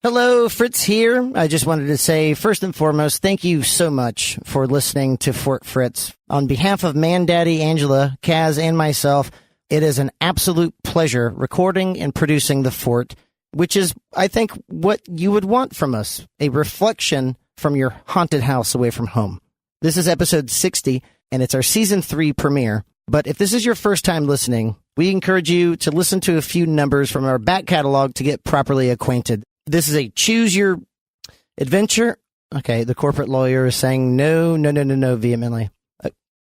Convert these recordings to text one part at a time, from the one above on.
Hello, Fritz here. I just wanted to say, first and foremost, thank you so much for listening to Fort Fritz. On behalf of Mandaddy, Angela, Kaz, and myself, it is an absolute pleasure recording and producing The Fort, which is, I think, what you would want from us, a reflection from your haunted house away from home. This is episode 60, and it's our season 3 premiere. But if this is your first time listening, we encourage you to listen to a few numbers from our back catalog to get properly acquainted. This is a choose your adventure. Okay, the corporate lawyer is saying no vehemently.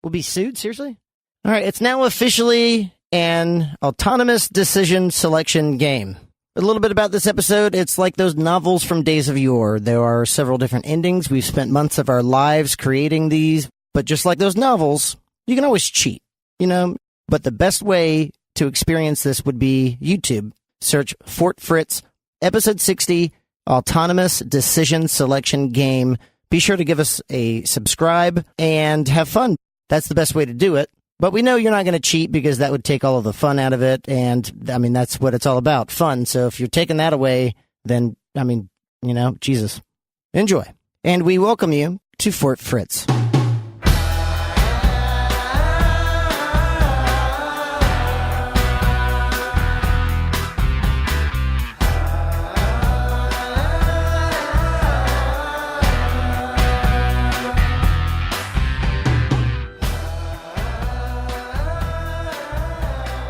We'll be sued? Seriously? All right, it's now officially an autonomous decision selection game. A little bit about this episode. It's like those novels from days of yore. There are several different endings. We've spent months of our lives creating these. But just like those novels, you can always cheat, you know? But the best way to experience this would be YouTube. Search Fort Fritz Episode 60, Autonomous Decision Selection Game. Be sure to give us a subscribe and have fun. That's the best way to do it. But we know you're not going to cheat because that would take all of the fun out of it. And, I mean, that's what it's all about, fun. So if you're taking that away, then, I mean, you know, Jesus. Enjoy. And we welcome you to Fort Fritz.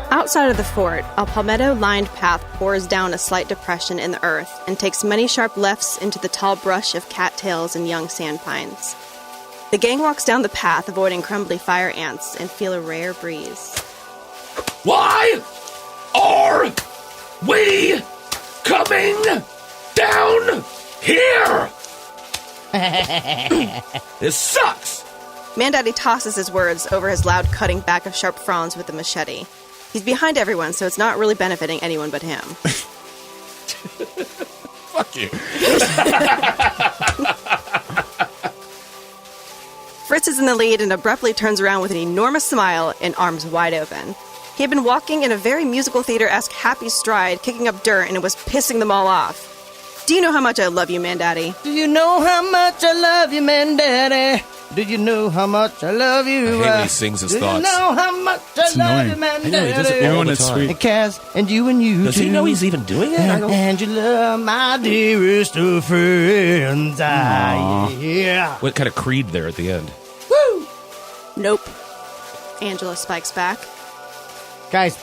Outside of the fort, a palmetto-lined path pours down a slight depression in the earth and takes many sharp lefts into the tall brush of cattails and young sand pines. The gang walks down the path, avoiding crumbly fire ants, and feel a rare breeze. Why are we coming down here? This sucks! Mandaddy tosses his words over his loud cutting back of sharp fronds with the machete. He's behind everyone, so it's not really benefiting anyone but him. Fuck you. Fritz is in the lead and abruptly turns around with an enormous smile and arms wide open. He had been walking in a very musical theater-esque happy stride, kicking up dirt, and it was pissing them all off. Do you know how much I love you, Mandaddy? Do you know how much I love you, Mandaddy? Do you know how much I love you? Haley sings his thoughts. Do you know how much I love you, Mandaddy? I know, he does it all the time. And Kaz, and you and you Does too. he know he's even doing it? And Angela, my dearest of friends. Yeah. What kind of creed there at the end? Woo! Nope. Angela spikes back. Guys.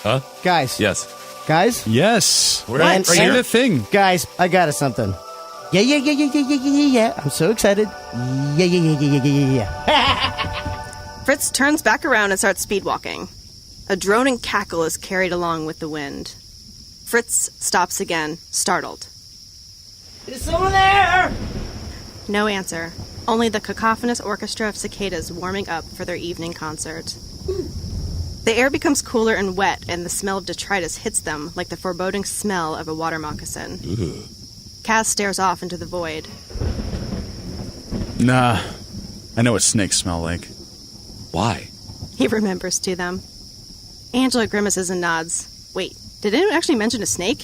Huh? Guys. Yes. Guys. Yes. We're right Say here. the thing. Guys, I got us something. Yeah. I'm so excited. Yeah. Fritz turns back around and starts speedwalking. A droning cackle is carried along with the wind. Fritz stops again, startled. Is someone there? No answer. Only the cacophonous orchestra of cicadas warming up for their evening concert. The air becomes cooler and wet, and the smell of detritus hits them like the foreboding smell of a water moccasin. Ugh. Kaz stares off into the void. Nah. I know what snakes smell like. Why? He remembers to them. Angela grimaces and nods. Wait, did anyone actually mention a snake?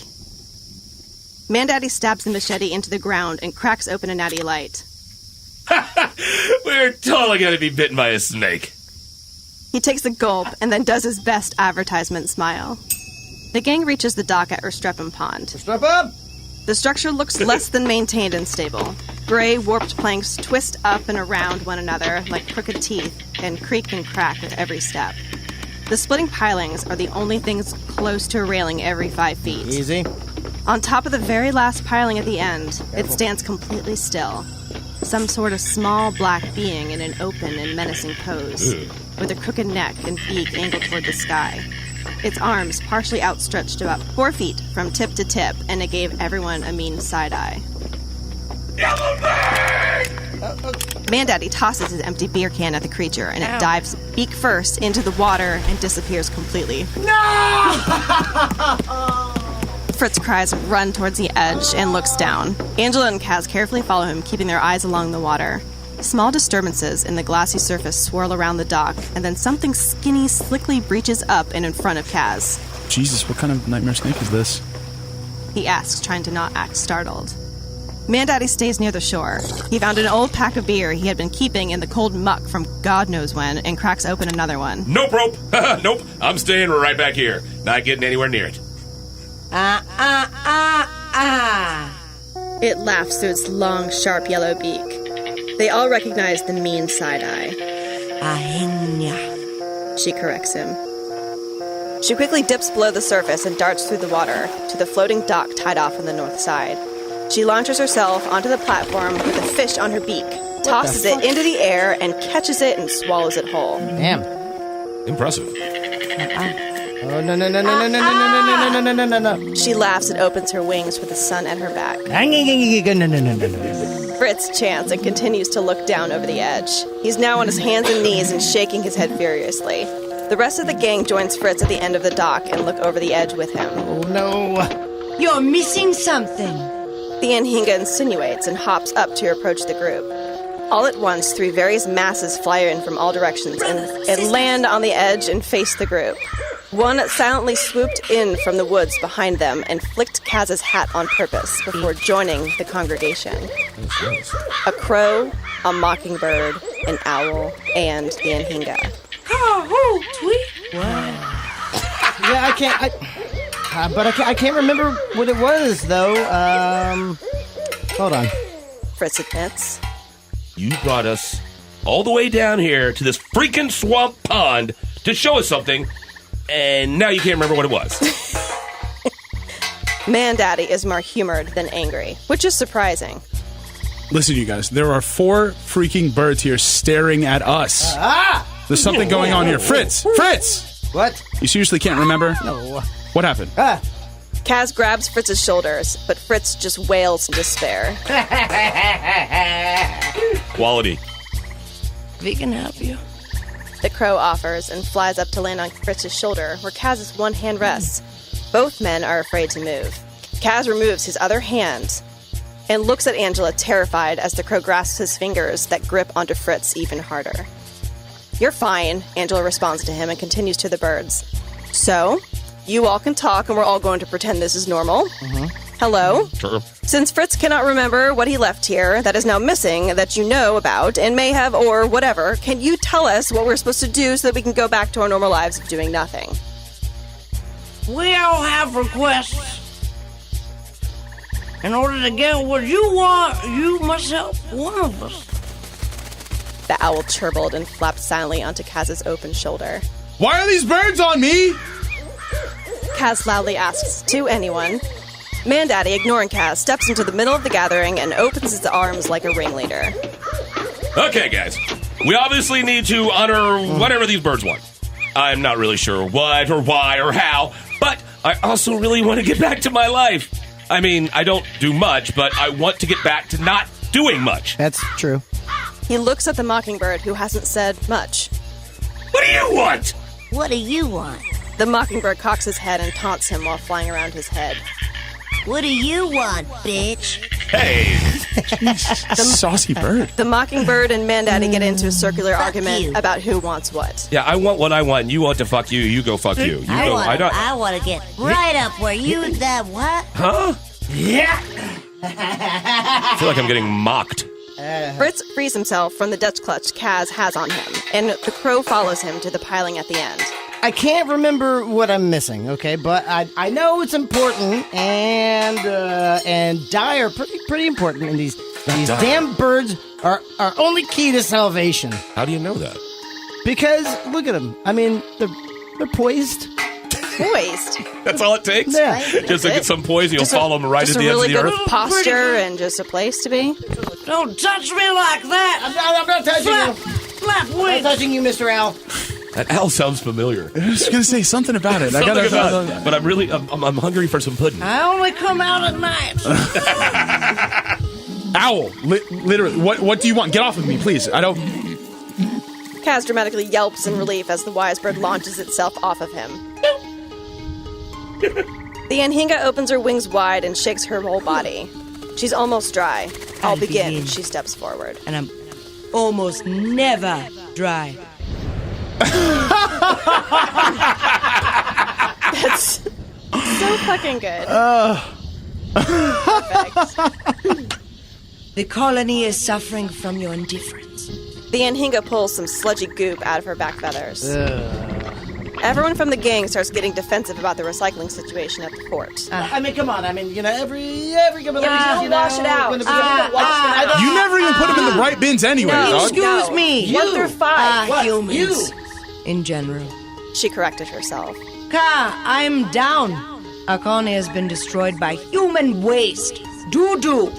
Mandaddy stabs the machete into the ground and cracks open a natty light. We're totally gonna be bitten by a snake. He takes a gulp and then does his best advertisement smile. The gang reaches the dock at Restrepum Pond. Restrepum! The structure looks less than maintained and stable. Gray, warped planks twist up and around one another like crooked teeth and creak and crack with every step. The splitting pilings are the only things close to a railing every 5 feet. Easy. On top of the very last piling at the end, it stands completely still. Some sort of small black being in an open and menacing pose, with a crooked neck and beak angled toward the sky. Its arms partially outstretched about 4 feet from tip to tip, and it gave everyone a mean side-eye. Yellow bird! Mandaddy tosses his empty beer can at the creature, and it dives beak first into the water and disappears completely. No! Fritz cries, run towards the edge, and looks down. Angela and Kaz carefully follow him, keeping their eyes along the water. Small disturbances in the glassy surface swirl around the dock, and then something skinny slickly breaches up and in front of Kaz. Jesus, what kind of nightmare snake is this? he asks, trying to not act startled. Mandaddy stays near the shore. He found an old pack of beer he had been keeping in the cold muck from God knows when and cracks open another one. Nope, rope. Nope. I'm staying right back here. Not getting anywhere near it. It laughs through its long, sharp yellow beak. They all recognize the mean side-eye. She corrects him. She quickly dips below the surface and darts through the water to the floating dock tied off on the north side. She launches herself onto the platform with a fish on her beak, tosses it into the air, and catches it and swallows it whole. Damn. Impressive. Oh, no. She laughs and opens her wings with the sun at her back. No. Fritz chants and continues to look down over the edge. He's now on his hands and knees and shaking his head furiously. The rest of the gang joins Fritz at the end of the dock and look over the edge with him. Oh, no. You're missing something. The Anhinga insinuates and hops up to approach the group. All at once, three various masses fly in from all directions and land on the edge and face the group. One silently swooped in from the woods behind them and flicked Kaz's hat on purpose before joining the congregation. A crow, a mockingbird, an owl, and the Anhinga. Oh, tweet. Yeah, I can't remember what it was, though. Hold on. Fritz admits. You brought us all the way down here to this freaking swamp pond to show us something, and now you can't remember what it was. Mandaddy is more humored than angry, which is surprising. Listen, you guys, there are 4 freaking birds here staring at us. There's something going on here. Fritz! What? You seriously can't remember? No. What happened? Kaz grabs Fritz's shoulders, but Fritz just wails in despair. Quality. We can help you. The crow offers and flies up to land on Fritz's shoulder, where Kaz's one hand rests. Both men are afraid to move. Kaz removes his other hand and looks at Angela, terrified, as the crow grasps his fingers that grip onto Fritz even harder. You're fine, Angela responds to him and continues to the birds. So, you all can talk and we're all going to pretend this is normal. Hello? Sure. Since Fritz cannot remember what he left here that is now missing that you know about and may have or whatever, can you tell us what we're supposed to do so that we can go back to our normal lives of doing nothing? We all have requests. In order to get what you want, you must help one of us. The owl chirbled and flapped silently onto Kaz's open shoulder. Why are these birds on me? Kaz loudly asks to anyone. Mandaddy, ignoring Kaz, steps into the middle of the gathering and opens his arms like a ringleader. Okay, guys. We obviously need to honor whatever these birds want. I'm not really sure what or why or how, but I also really want to get back to my life. I mean, I don't do much, but I want to get back to not doing much. That's true. He looks at the mockingbird, who hasn't said much. What do you want? What do you want? The mockingbird cocks his head and taunts him while flying around his head. What do you want, bitch? Hey. Saucy bird. The mockingbird and Mandaddy get into a circular argument you. about who wants what. Yeah, I want what I want. You want to fuck you. You go fuck you. I want to get right up where you that what? Huh? Yeah. I feel like I'm getting mocked. Fritz frees himself from the Dutch clutch Kaz has on him, and the crow follows him to the piling at the end. I can't remember what I'm missing, okay, but I know it's important, and die are pretty important, and these damn birds are our only key to salvation. How do you know that? Because look at them. I mean, they're poised. Poised. That's all it takes? Yeah. Just to get some poise, and you'll follow them right into the ends of the earth? Just a really good posture and just a place to be. Don't touch me like that. I'm not touching you. Flap I'm not wings. touching you, Mr. Owl. That owl sounds familiar. I was going to say something about it. Something about it. But I'm hungry for some pudding. I only come out at night. Owl, literally, what do you want? Get off of me, please. I don't... Kaz dramatically yelps in relief as the wise bird launches itself off of him. The Anhinga opens her wings wide and shakes her whole body. She's almost dry. I'll begin. She steps forward. And I'm almost never dry. That's so fucking good. The colony is suffering from your indifference. The Anhinga pulls some sludgy goop out of her back feathers. Everyone from the gang starts getting defensive about the recycling situation at the fort. I mean, come on. I mean, every couple of don't wash it out. You never even put them in the right bins anyway, dog. Excuse me. 1 through 5. Humans. In general. She corrected herself. I'm down. Our colony has been destroyed by human waste. Doo-doo.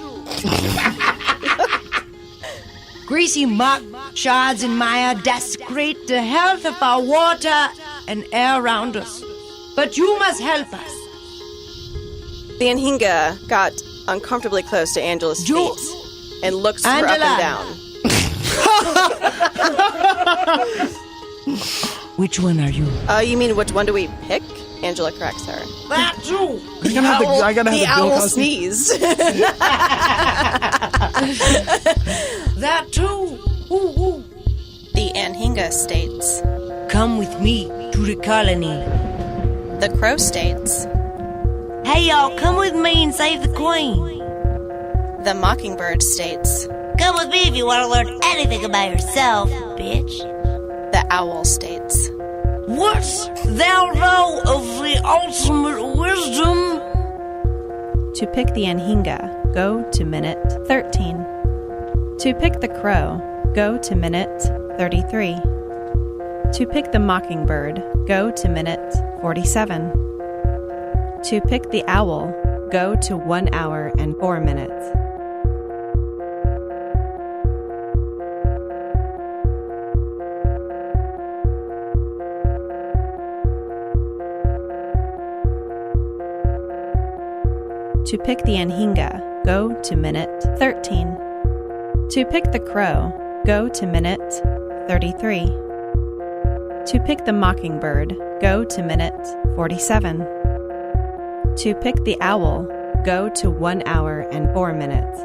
Greasy muck, shards, and mire desecrate the health of our water and air around us. But you must help us. The Anhinga got uncomfortably close to Angela's feet and looked her up and down. Which one are you? You mean which one do we pick? Angela corrects her. That too. I gotta have The the Bill owl Cosby. sneezed. That too. Ooh. The Anhinga states. Come with me to the colony. The crow states. Hey, y'all, come with me and save the queen. The mockingbird states. Come with me if you want to learn anything about yourself, bitch. The owl states. What's thou know of the ultimate wisdom? To pick the Anhinga, go to minute 13. To pick the crow, go to minute 33. To pick the mockingbird, go to minute 47. To pick the owl, go to 1 hour and 4 minutes. To pick the Anhinga, go to minute 13. To pick the crow, go to minute 33. To pick the mockingbird, go to minute 47. To pick the owl, go to 1 hour and 4 minutes.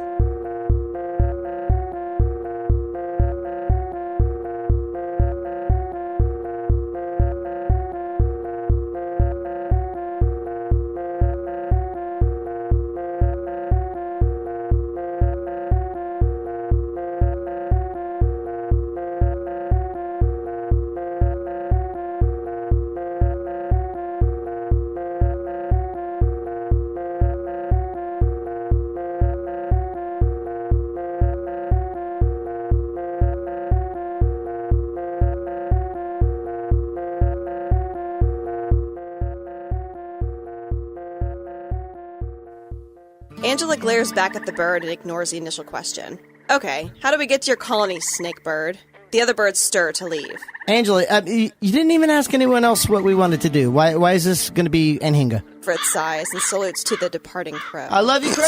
Angela glares back at the bird and ignores the initial question. Okay, how do we get to your colony, snake bird? The other birds stir to leave. Angela, you didn't even ask anyone else what we wanted to do. Why is this going to be Anhinga? Fritz sighs and salutes to the departing crow. I love you, Crow!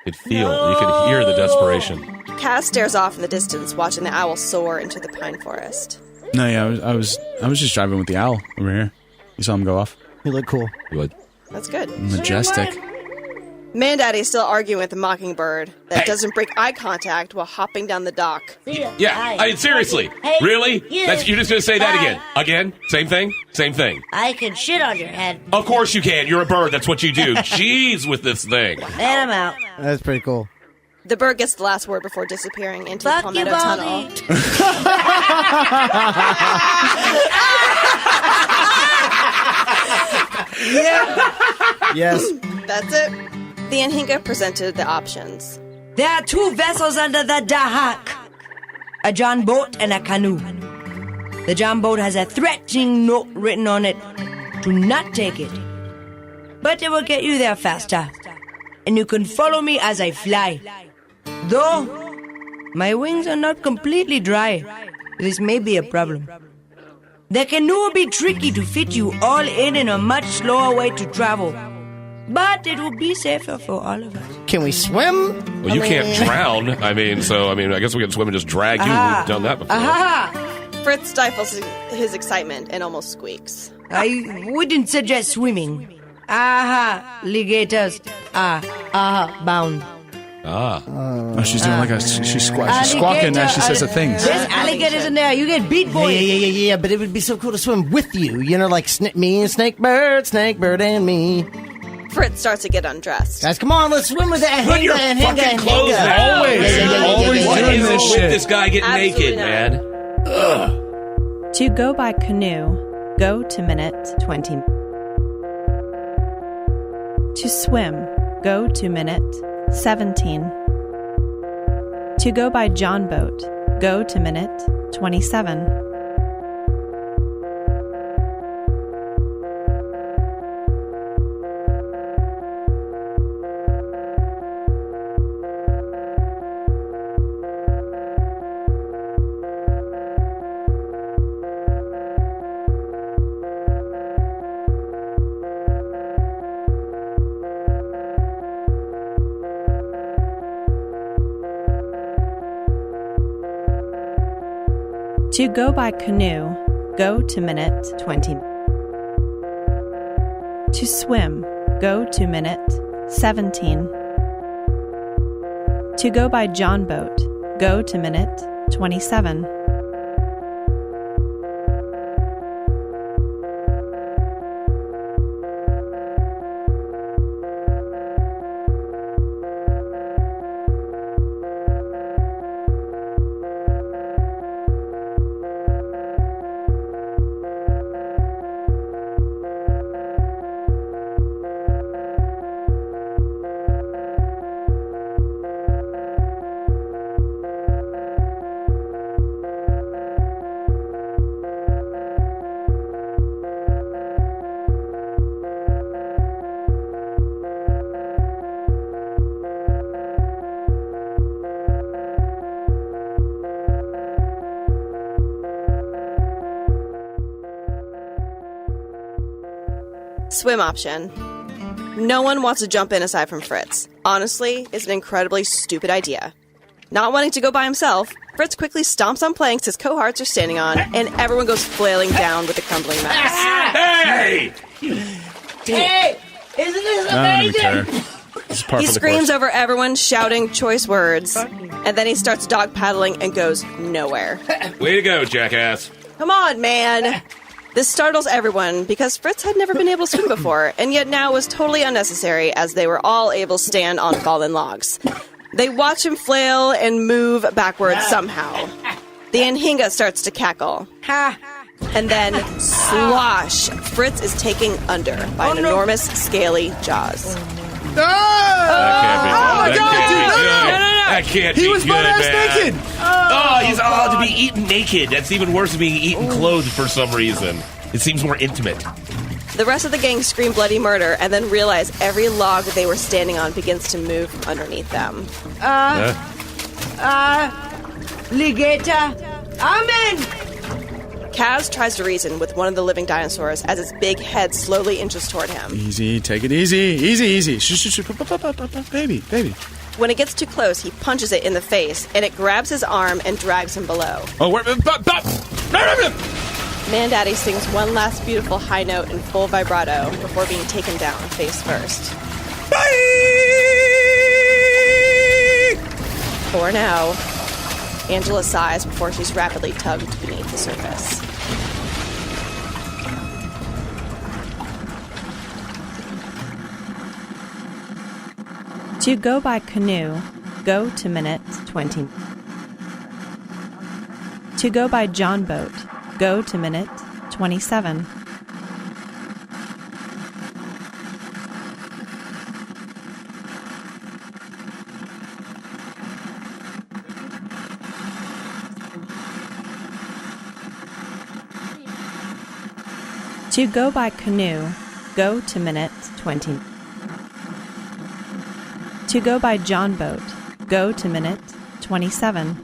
You could hear the desperation. Kaz stares off in the distance, watching the owl soar into the pine forest. No, yeah, I was just driving with the owl over here. You saw him go off. You look cool. Good. That's good. Majestic. Mandaddy is still arguing with the mockingbird that doesn't break eye contact while hopping down the dock. Yeah, I mean, seriously. Really? You're just going to say that again? Again? Same thing? Same thing. I can shit on your head. Of course you can. You're a bird. That's what you do. Jeez with this thing. And I'm out. That's pretty cool. The bird gets the last word before disappearing into the Fuck palmetto you, tunnel. Bobby. Yes. That's it. The Anhinga presented the options. There are 2 vessels under the Dahak. A John boat and a canoe. The John boat has a threatening note written on it. Do not take it. But it will get you there faster. And you can follow me as I fly. Though, my wings are not completely dry. This may be a problem. The canoe will be tricky to fit you all in a much slower way to travel. But it will be safer for all of us. Can we swim? Well, you can't drown. I guess we can swim and just drag you. We've done that before. Aha! Fritz stifles his excitement and almost squeaks. I wouldn't suggest swimming. Aha, alligators. Bound. Oh, she's doing like she's squawking as she says the things. There's alligators in there. You get beat, boy. Yeah, but it would be so cool to swim with you. You know, like me and Snake Bird and me. Fritz starts to get undressed. Guys, come on, let's swim with that. Put your fucking clothes down. Always What doing is this with shit. this guy getting Absolutely naked, not. man? Ugh. To go by canoe, go to minute 20. To swim, go to minute 17. To go by John boat, go to minute 27. To go by canoe, go to minute 20. To swim, go to minute 17. To go by John boat, go to minute 27. Swim option. No one wants to jump in aside from Fritz. Honestly, it's an incredibly stupid idea. Not wanting to go by himself, Fritz quickly stomps on planks his cohorts are standing on, and everyone goes flailing down with the crumbling mass. Hey! Hey! Isn't this I don't even care. This is par He for the screams course. over everyone, shouting choice words, and then he starts dog paddling and goes nowhere. Way to go, jackass. Come on, man! This startles everyone because Fritz had never been able to swim before, and yet now was totally unnecessary as they were all able to stand on fallen logs. They watch him flail and move backwards somehow. The Anhinga starts to cackle. And then, slosh, Fritz is taken under by an enormous, scaly jaws. That can't be He good, was butt-ass man. naked. Oh, he's allowed to be eaten naked. That's even worse than being eaten clothed for some reason. It seems more intimate. The rest of the gang scream bloody murder and then realize every log they were standing on begins to move underneath them. Ligeta. Amen. Kaz tries to reason with one of the living dinosaurs as its big head slowly inches toward him. Easy, take it easy. Easy. Shh. Baby. When it gets too close, he punches it in the face, and it grabs his arm and drags him below. Oh, wait. Mandaddy sings one last beautiful high note in full vibrato before being taken down face first. For now, Angela sighs before she's rapidly tugged beneath the surface. To go by canoe, go to minute 20. To go by John boat, go to minute 27. To go by canoe, go to minute 20. To go by John boat, go to minute 27.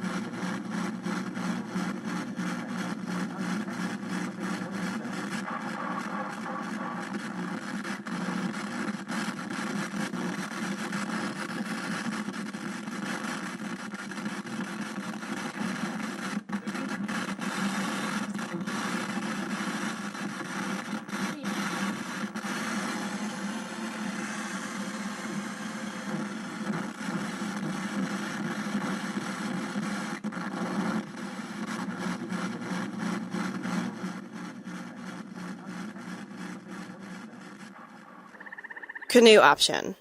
Canoe option.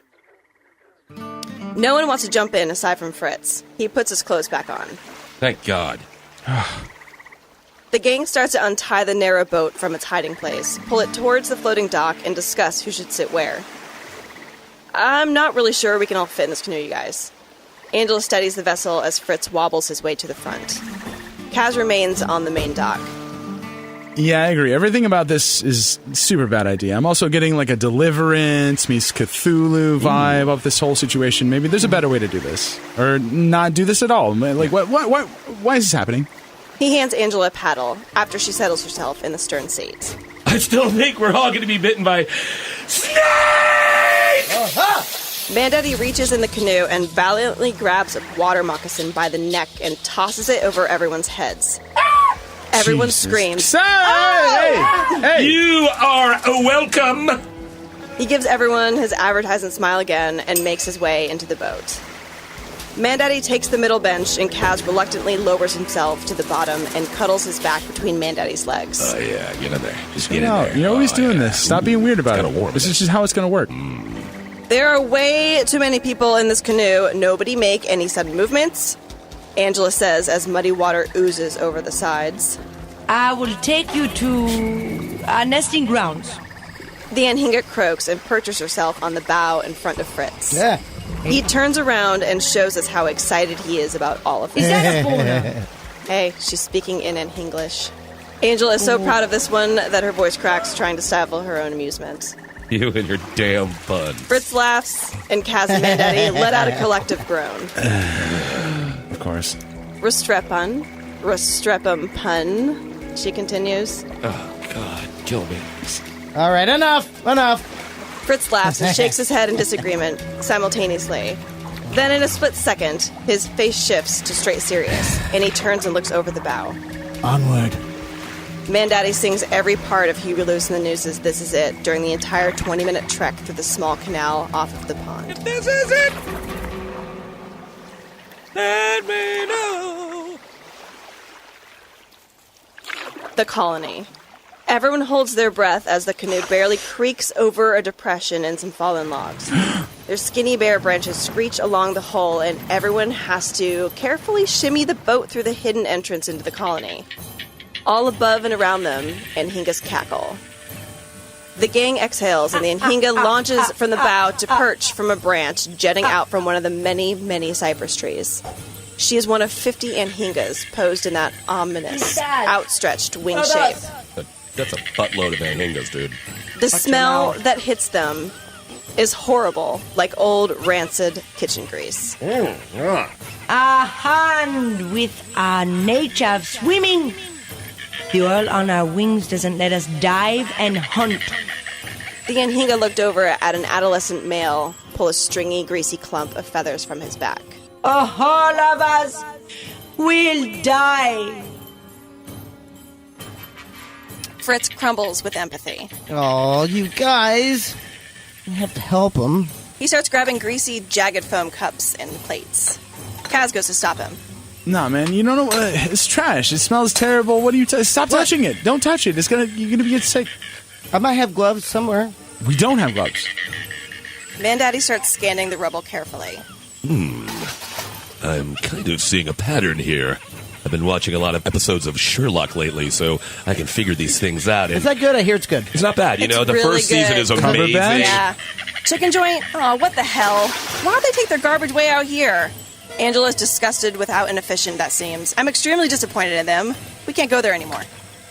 No one wants to jump in aside from Fritz. He puts his clothes back on. Thank God. The gang starts to untie the narrow boat from its hiding place, pull it towards the floating dock, and discuss who should sit where. I'm not really sure we can all fit in this canoe, you guys. Angela steadies the vessel as Fritz wobbles his way to the front. Kaz remains on the main dock. Yeah, I agree. Everything about this is super bad idea. I'm also getting like a Deliverance meets Cthulhu vibe of this whole situation. Maybe there's a better way to do this. Or not do this at all. Like, why is this happening? He hands Angela a paddle after she settles herself in the stern seat. I still think we're all going to be bitten by snakes! Mandaddy reaches in the canoe and valiantly grabs a water moccasin by the neck and tosses it over everyone's heads. Everyone Jesus. screams. Hey! You are welcome! He gives everyone his advertising smile again and makes his way into the boat. Mandaddy takes the middle bench and Kaz reluctantly lowers himself to the bottom and cuddles his back between Mandaddy's legs. Oh, yeah, get in there. Just get in No, there. you're always doing this. Stop being weird about kinda it. warm, This is just how it's going to work. There are way too many people in this canoe. Nobody make any sudden movements, Angela says as muddy water oozes over the sides. I will take you to our nesting grounds. The Anhinga croaks and perches herself on the bow in front of Fritz. Yeah. He turns around and shows us how excited he is about all of Is this. that a fauna? Hey, she's speaking in Anhinglish. Angela is so proud of this one that her voice cracks, trying to stifle her own amusement. You and your damn fun. Fritz laughs, and Kaz and Mandaddy let out a collective groan. Of course. Restrepum Pond, she continues. Oh, God, kill me. All right, enough. Fritz laughs and shakes his head in disagreement simultaneously. Then, in a split second, his face shifts to straight serious, and he turns and looks over the bow. Onward. Mandaddy sings every part of Huey Lewis and the News' This Is It during the entire 20-minute trek through the small canal off of the pond. This is it! Let me know. The colony. Everyone holds their breath as the canoe barely creaks over a depression and some fallen logs. Their skinny bare branches screech along the hull, and everyone has to carefully shimmy the boat through the hidden entrance into the colony. All above and around them, Anhingas cackle. The gang exhales, and the Anhinga launches from the bow to perch from a branch jutting out from one of the many, many cypress trees. She is one of 50 Anhingas posed in that ominous, outstretched wing shape. That's a buttload of Anhingas, dude. The smell that hits them is horrible, like old, rancid kitchen grease. A hand with our nature of swimming. The oil on our wings doesn't let us dive and hunt. The Anhinga looked over at an adolescent male pull a stringy, greasy clump of feathers from his back. All of us will die. Fritz crumbles with empathy. Oh, you guys. You have to help him. He starts grabbing greasy, jagged foam cups and plates. Kaz goes to stop him. Nah, man, you don't know. It's trash. It smells terrible. What are you? Stop touching it. Don't touch it. You're gonna get sick. I might have gloves somewhere. We don't have gloves. Mandaddy starts scanning the rubble carefully. I'm kind of seeing a pattern here. I've been watching a lot of episodes of Sherlock lately, so I can figure these things out. Is that good? I hear it's good. It's not bad. You It's know, the really first season good. is Cover amazing. badge? Yeah. Chicken joint? Oh, what the hell? Why'd they take their garbage way out here? Angela's disgusted with how inefficient that seems. I'm extremely disappointed in them. We can't go there anymore.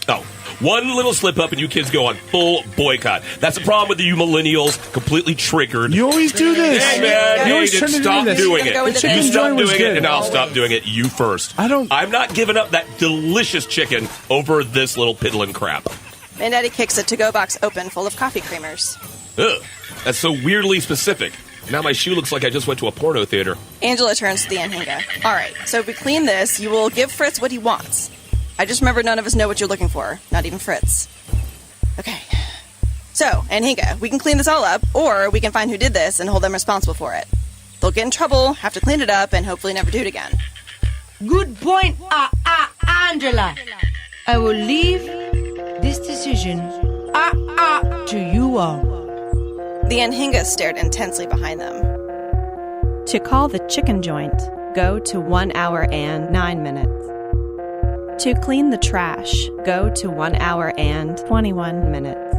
Oh, one little slip up and you kids go on full boycott. That's the problem with you millennials, completely triggered. You always do this. Hey, man, You hey, always just turn into stop this. doing Go it. into You this. stop Chicken joint was doing it, good. and I'll stop doing it. You first. I'm not giving up that delicious chicken over this little piddling crap. Mandaddy kicks a to-go box open full of coffee creamers. Ugh, that's so weirdly specific. Now my shoe looks like I just went to a porno theater. Angela turns to the Anhinga. All right, so if we clean this, you will give Fritz what he wants. I just remember none of us know what you're looking for, not even Fritz. Okay. So, Anhinga, we can clean this all up, or we can find who did this and hold them responsible for it. They'll get in trouble, have to clean it up, and hopefully never do it again. Good point, Angela. I will leave this decision to you all. The Anhinga stared intensely behind them. To call the chicken joint, go to 1 hour and 9 minutes. To clean the trash, go to 1 hour and 21 minutes.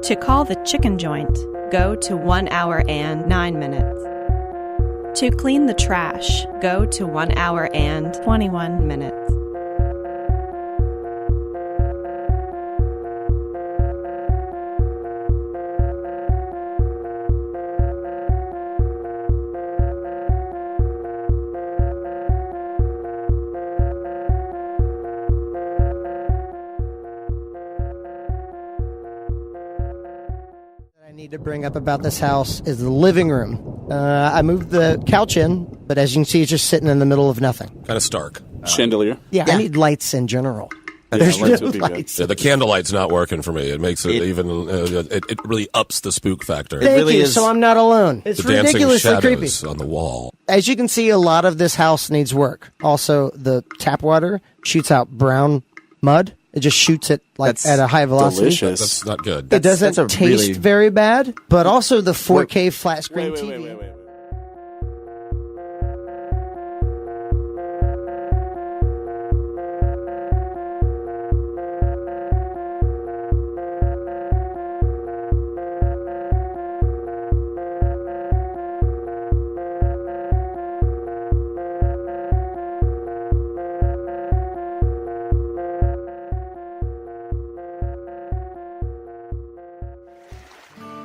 To call the chicken joint, go to 1 hour and 9 minutes. To clean the trash, go to 1 hour and 21 minutes. Need to bring up about this house is the living room. I moved the couch in, but as you can see, it's just sitting in the middle of nothing. Kind of stark. Chandelier. Yeah, I need lights in general. There's no lights would be good. lights. Yeah, the candlelight's not working for me. It makes it even. It really ups the spook factor. Thank really you, is- so I'm not alone. It's The dancing ridiculously creepy. shadows on the wall. As you can see, a lot of this house needs work. Also, the tap water shoots out brown mud. It just shoots it That's at a high velocity. delicious. That's not good. It doesn't that's a taste really- very bad, but also the 4K flat screen Wait, TV. wait.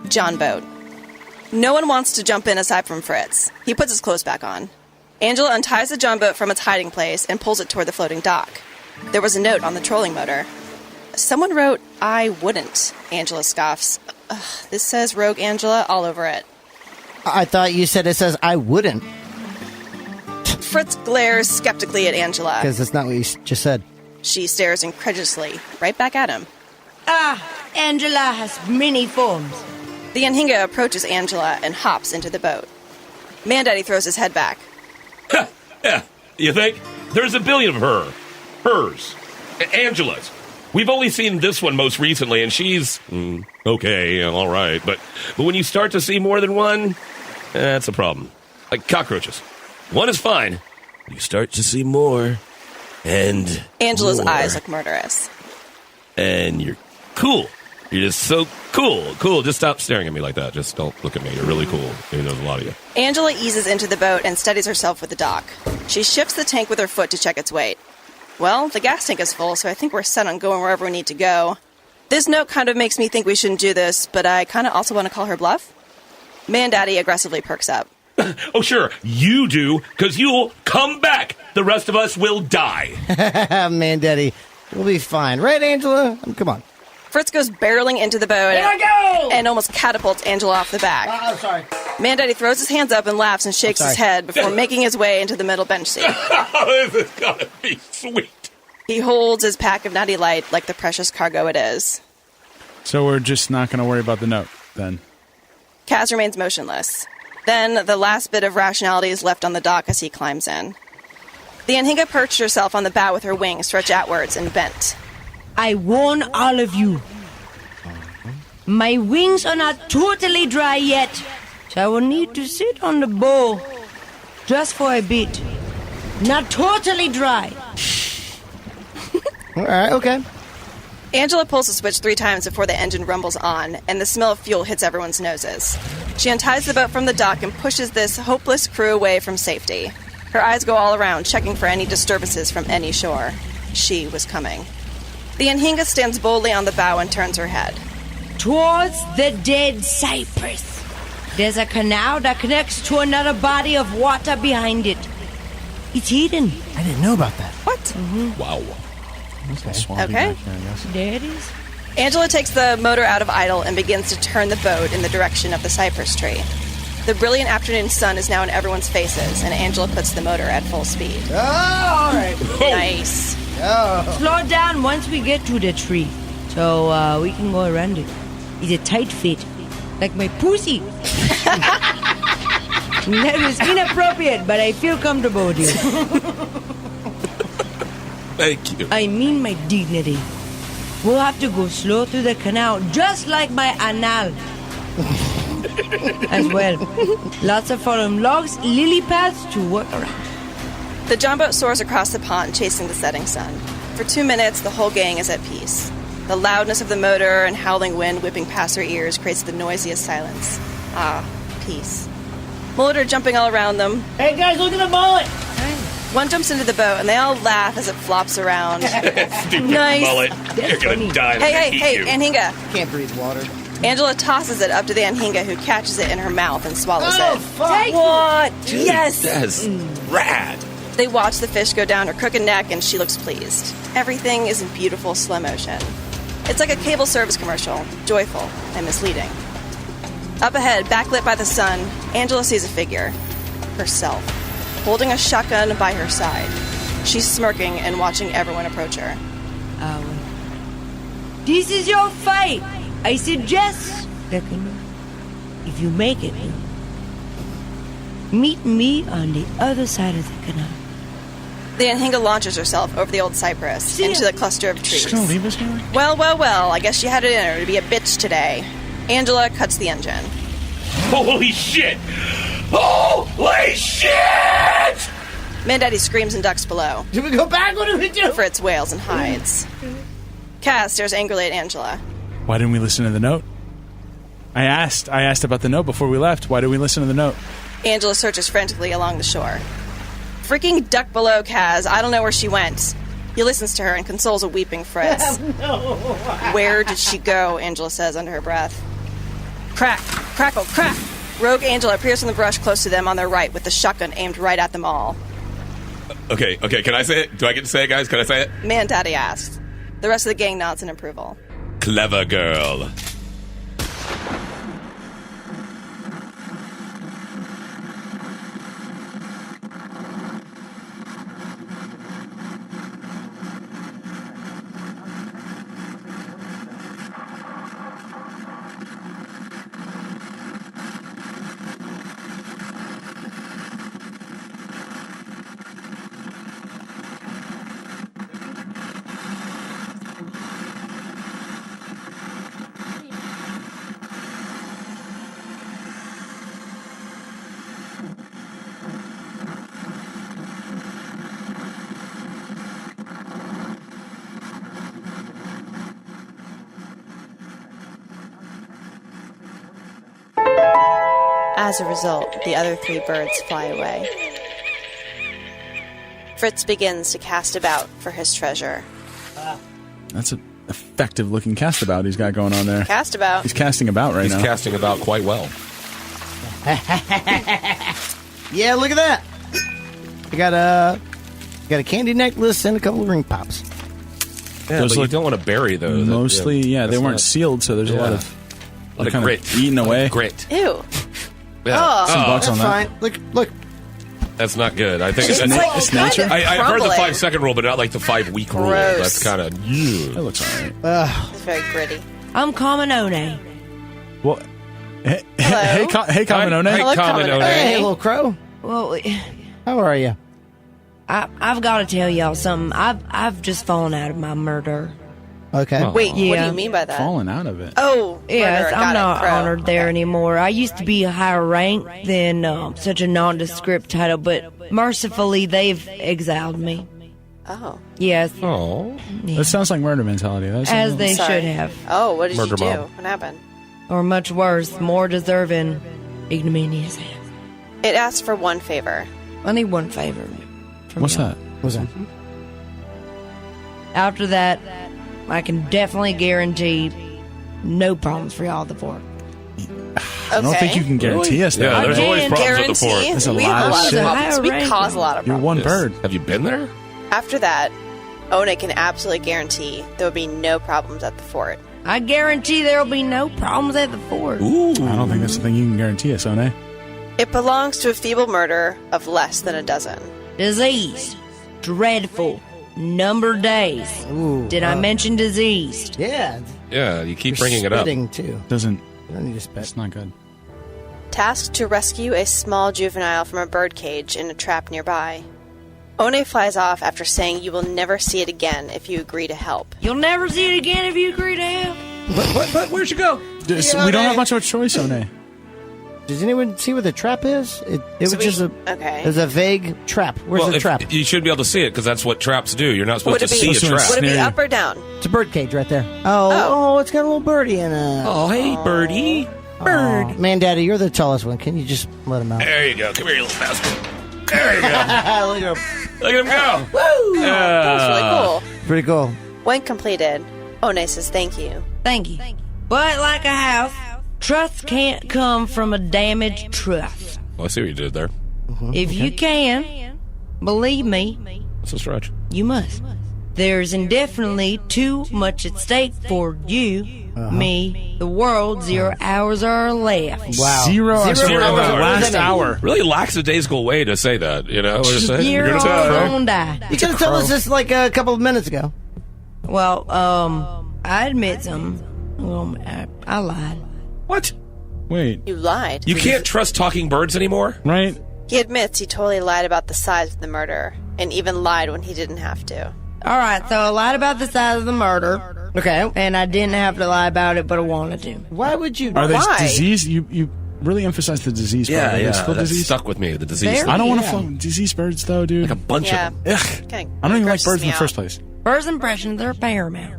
John boat. No one wants to jump in aside from Fritz. He puts his clothes back on. Angela unties the John boat from its hiding place and pulls it toward the floating dock. There was a note on the trolling motor. Someone wrote, "I wouldn't." Angela scoffs. Ugh, this says Rogue Angela all over it. I thought you said it says I wouldn't, Fritz glares skeptically at Angela. because that's not what you just said. She stares incredulously right back at him. Ah, Angela has many forms. The Anhinga approaches Angela and hops into the boat. Mandaddy throws his head back. Yeah, you think? There's a billion of her. Hers. Angela's. We've only seen this one most recently, and she's... okay, all right. But when you start to see more than one, that's a problem. Like cockroaches. One is fine. You start to see more, and... Angela's more. eyes look murderous. And you're cool. You're just so cool. Cool. Just stop staring at me like that. Just don't look at me. You're really cool. Even though there's a lot of you. Angela eases into the boat and steadies herself with the dock. She shifts the tank with her foot to check its weight. Well, the gas tank is full, so I think we're set on going wherever we need to go. This note kind of makes me think we shouldn't do this, but I kind of also want to call her bluff. Mandaddy aggressively perks up. Oh, sure. You do, because you'll come back. The rest of us will die. Man, Daddy, we'll be fine. Right, Angela? Come on. Fritz goes barreling into the boat and almost catapults Angela off the back. Oh, sorry. Mandaddy throws his hands up and laughs and shakes his head before making his way into the middle bench seat. This is gonna be sweet. He holds his pack of Natty Light like the precious cargo it is. So we're just not going to worry about the note, then. Kaz remains motionless. Then the last bit of rationality is left on the dock as he climbs in. The Anhinga perched herself on the bow with her wings stretched outwards and bent. I warn all of you. My wings are not totally dry yet, so I will need to sit on the bow just for a bit. Not totally dry. All right, okay. Angela pulls the switch 3 times before the engine rumbles on, and the smell of fuel hits everyone's noses. She unties the boat from the dock and pushes this hopeless crew away from safety. Her eyes go all around, checking for any disturbances from any shore. She was coming. The Anhinga stands boldly on the bow and turns her head. Towards the dead cypress. There's a canal that connects to another body of water behind it. It's hidden. I didn't know about that. What? Wow. Okay. There it is. Angela takes the motor out of idle and begins to turn the boat in the direction of the cypress tree. The brilliant afternoon sun is now in everyone's faces, and Angela puts the motor at full speed. Oh, all right. Nice. Slow down once we get to the tree, so we can go around it. is a tight fit, like my pussy. That was inappropriate, but I feel comfortable with you. Thank you. I mean my dignity. We'll have to go slow through the canal, just like my anal. As well. Lots of fallen logs, lily pads to work around. The John boat soars across the pond, chasing the setting sun. For 2 minutes, the whole gang is at peace. The loudness of the motor and howling wind whipping past their ears creates the noisiest silence. Ah, peace. Molitor jumping all around them. Hey guys, look at the mullet! One jumps into the boat, and they all laugh as it flops around. Stupid Nice. mullet. You're gonna die. Hey, Anhinga. Can't breathe water. Angela tosses it up to the Anhinga, who catches it in her mouth and swallows Oh, it. fuck! What? Dude, Yes! That's rad. They watch the fish go down her crooked neck, and she looks pleased. Everything is in beautiful slow motion. It's like a cable service commercial, joyful and misleading. Up ahead, backlit by the sun, Angela sees a figure. Herself. Holding a shotgun by her side. She's smirking and watching everyone approach her. This is your fight. I suggest, if you make it, meet me on the other side of the canal. The Anhinga launches herself over the old cypress into the cluster of trees. She's gonna leave us here? Well, I guess she had it in her to be a bitch today. Angela cuts the engine. Holy shit! Holy shit! Mandaddy screams and ducks below. Do we go back? What do we do? Fritz wails and hides. Kaz stares angrily at Angela. Why didn't we listen to the note? I asked about the note before we left. Why did we listen to the note? Angela searches frantically along the shore. Freaking duck below, Kaz. I don't know where she went. He listens to her and consoles a weeping Fritz. Where did she go? Angela says under her breath. Crack, crackle, crack. Rogue Angela appears in the brush close to them on their right with the shotgun aimed right at them all. Okay, can I say it? Do I get to say it, guys? Can I say it? Mandaddy asks. The rest of the gang nods in approval. Clever girl. As a result, the other 3 birds fly away. Fritz begins to cast about for his treasure. That's an effective-looking cast about he's got going on there. Cast about? He's casting about right now. He's casting about quite well. Yeah, look at that. I got a candy necklace and a couple of ring pops. Yeah, but you don't want to bury those. Mostly, they that's weren't not- sealed, so there's a lot of kind of grit. eaten away. Grit. Ew. Yeah. Some bucks That's on that. fine. Look. That's not good. I think It's that's, like it's kind nature. of I've heard the crumbling. 5-second rule, but not like the 5-week rule. Gross. That's kind of That looks alright. It's very gritty. I'm Kaminone. Well, hey, Hello? Kaminone. Hello, Kaminone. Hey, little crow. Well, How are you? I've got to tell y'all something. I've just fallen out of my murder. Okay. Oh. Wait, what do Yeah. you mean by that? Falling out of it. Oh, Yes, murderer, I'm got it, not crow. honored there Okay. anymore. I used to be a higher rank than such a nondescript title, but mercifully they've exiled me. Oh. Yes, Oh. That sounds like murder mentality. That's as they Sorry. should have. Oh, what did Murder you do? mob. What happened? Or much worse, more deserving, ignominious. It asked for one favor. I need one favor. From What's y'all. that? What's that? After that, I can definitely guarantee no problems for y'all at the fort. I don't think you can guarantee us that. Yeah, there's I always can problems at the guarantee. fort. That's a we lot have of a lot shit. of problems. We Higher cause a lot of You're problems. one bird. Have you been there? After that, One can absolutely guarantee there will be no problems at the fort. I guarantee there will be no problems at the fort. Ooh. I don't think that's the thing you can guarantee us, One. It belongs to a feeble murder of less than a dozen. Disease. Dreadful. Number days. Ooh, Did I mention diseased? Yeah. Yeah, you keep You're bringing it up. spitting, too. Doesn't. I don't need to spit. That's not good. Tasked to rescue a small juvenile from a birdcage in a trap nearby. One flies off after saying you will never see it again if you agree to help. You'll never see it again if you agree to help. But where'd you go? We don't have much of a choice, One. Does anyone see what the trap is? It was just a Okay. It was a vague trap. Where's the trap? You should be able to see it because that's what traps do. You're not supposed Would to it be- see a trap. Would it be Snare. up or down? It's a birdcage right there. Oh, it's got a little birdie in it. Oh, hey, birdie. Bird. Man, Daddy, you're the tallest one. Can you just let him out? There you go. Come here, you little bastard. There you go. Look at him. Look at him go. Woo! That was really cool. Pretty cool. When completed, One says thank you. Thank you. But like a house, trust can't come from a damaged trust. Well, I see what you did there. If you can, believe me, That's a stretch. you must. There's indefinitely too much at stake for you, me, the world. 0 hours are left. Wow. 0 hours. Zero The hours. last hour. Really lackadaisical way to say that, you know? We're just saying, You're you're all gonna gonna die. You could have told us this like a couple of minutes ago. Well, I admit something. I lied. What? Wait, You lied. You can't trust talking birds anymore? right? He admits he totally lied about the size of the murder, and even lied when he didn't have to. All right, so I lied about the size of the murder, Okay. and I didn't have to lie about it, but I wanted to. Why would you? Are they Why? disease? You really emphasize the disease part. Are they still That disease? stuck with me, the disease. There- thing. I don't want to Yeah. fuck disease birds, though, dude. Like a bunch Yeah. of them. Ugh. Kinda I don't even like grosses birds in me the first out. place. First impressions are paramount.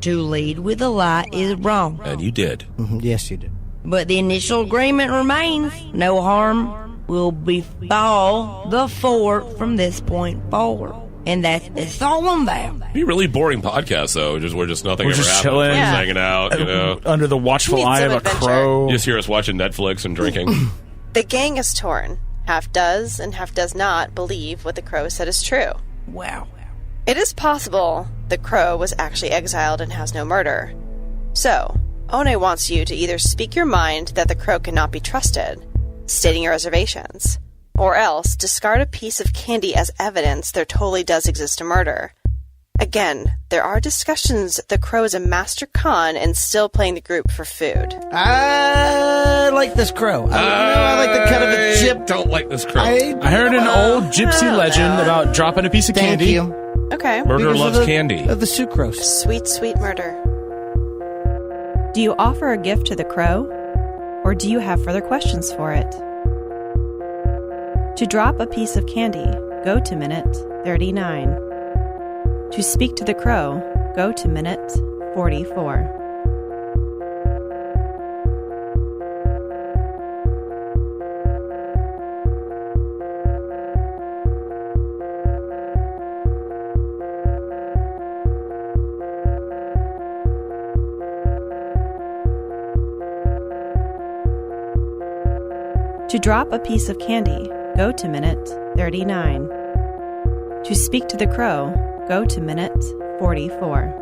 To lead with a lie is wrong, And you did. Yes, you did. but the initial agreement remains. No harm will befall the fort from this point forward. And that's all I'm about. It'd be a really boring podcast, though. We're just nothing We're ever just happens. chilling. We're just Yeah. hanging out, you know. Under the watchful Need eye some of a adventure. crow. You just hear us watching Netflix and drinking. The gang is torn. Half does and half does not believe what the crow said is true. Wow. It is possible the crow was actually exiled and has no murder. So, One wants you to either speak your mind that the crow cannot be trusted, stating your reservations, or else discard a piece of candy as evidence there totally does exist a murder. Again, there are discussions the crow is a master con and still playing the group for food. I like this crow. I like the cut of a chip. I don't like this crow. I heard an old gypsy legend about dropping a piece of Thank candy. you. Okay. Murder Because loves of candy. Of the sucrose. Sweet, sweet murder. Do you offer a gift to the crow? Or do you have further questions for it? To drop a piece of candy, go to minute 39. To speak to the crow, go to minute 44. To drop a piece of candy, go to minute 39. To speak to the crow, go to minute 44.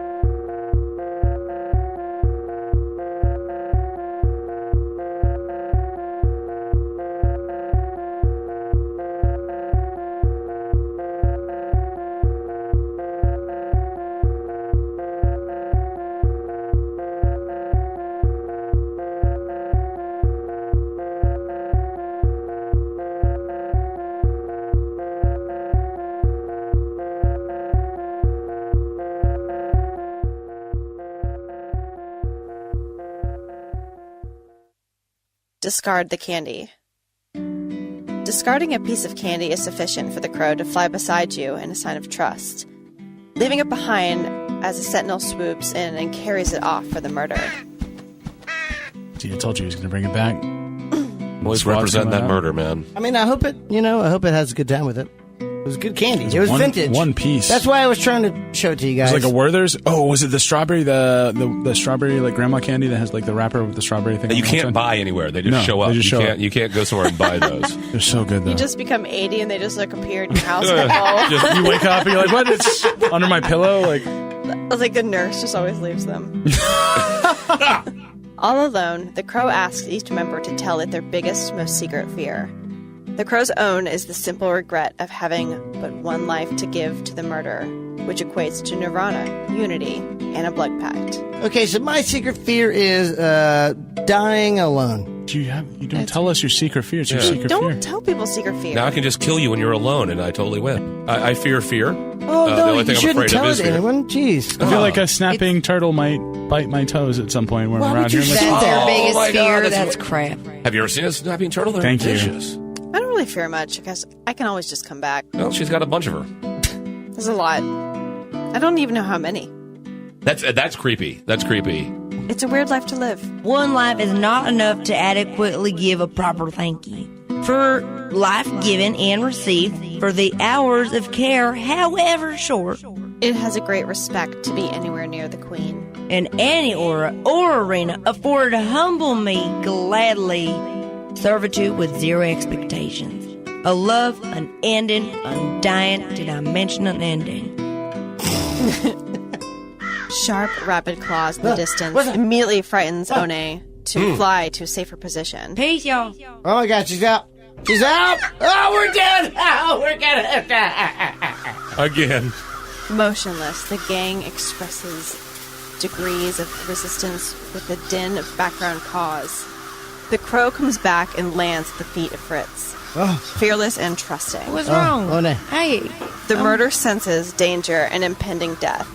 Discard the candy. Discarding a piece of candy is sufficient for the crow to fly beside you in a sign of trust, leaving it behind as a sentinel swoops in and carries it off for the murder. See, I told you he was going to bring it back. Always Squad's represent coming that out. murder, man. I mean, I hope it has a good time with it. It was good candy. It was vintage. One piece. That's why I was trying to show it to you It guys. was like a Werther's. Oh, was it the strawberry? The strawberry like grandma candy that has like the wrapper with the strawberry thing. That you on the can't outside? buy anywhere. They just No, show up. they just show up. You can't go somewhere and buy those. They're so good though. You just become 80 and they just like appear in your house. And all. Just- You wake up and you're like, what? It's under my pillow. Like, It's like the nurse just always leaves them. All alone, the crow asks each member to tell it their biggest, most secret fear. The crow's own is the simple regret of having but one life to give to the murder, which equates to nirvana, unity, and a blood pact. Okay, so my secret fear is dying alone. You don't tell us your secret fear. It's your secret Don't fear. tell people secret fear. Now I can just kill you when you're alone, and I totally win. I fear fear. Oh, the no, only you thing I'm shouldn't afraid tell of it is to fear. anyone. Jeez. I feel like a snapping turtle might bite my toes at some point when Why we're would out you here. say That's that? their biggest my God, fear. that's That's crap. Have you ever seen a snapping turtle? They're Thank you. vicious. I don't really fear much because I can always just come back. Well, she's got a bunch of her. There's a lot. I don't even know how many. That's creepy. That's creepy. It's a weird life to live. One life is not enough to adequately give a proper thank you for life given and received, for the hours of care, however short, It has a great respect to be anywhere near the Queen. in any aura or arena afforded to humble me gladly. Servitude with zero expectations. A love unending, undying. Did I mention unending? Sharp, rapid claws in the distance immediately frightens One to fly to a safer position. Peace, y'all. Oh my God, she's out. She's out. Oh, we're dead. Oh, we're gonna die. Again. Motionless, the gang expresses degrees of resistance with the din of background caws. The crow comes back and lands at the feet of Fritz, fearless and trusting. What's wrong? oh, no. Hey. The murder senses danger and impending death.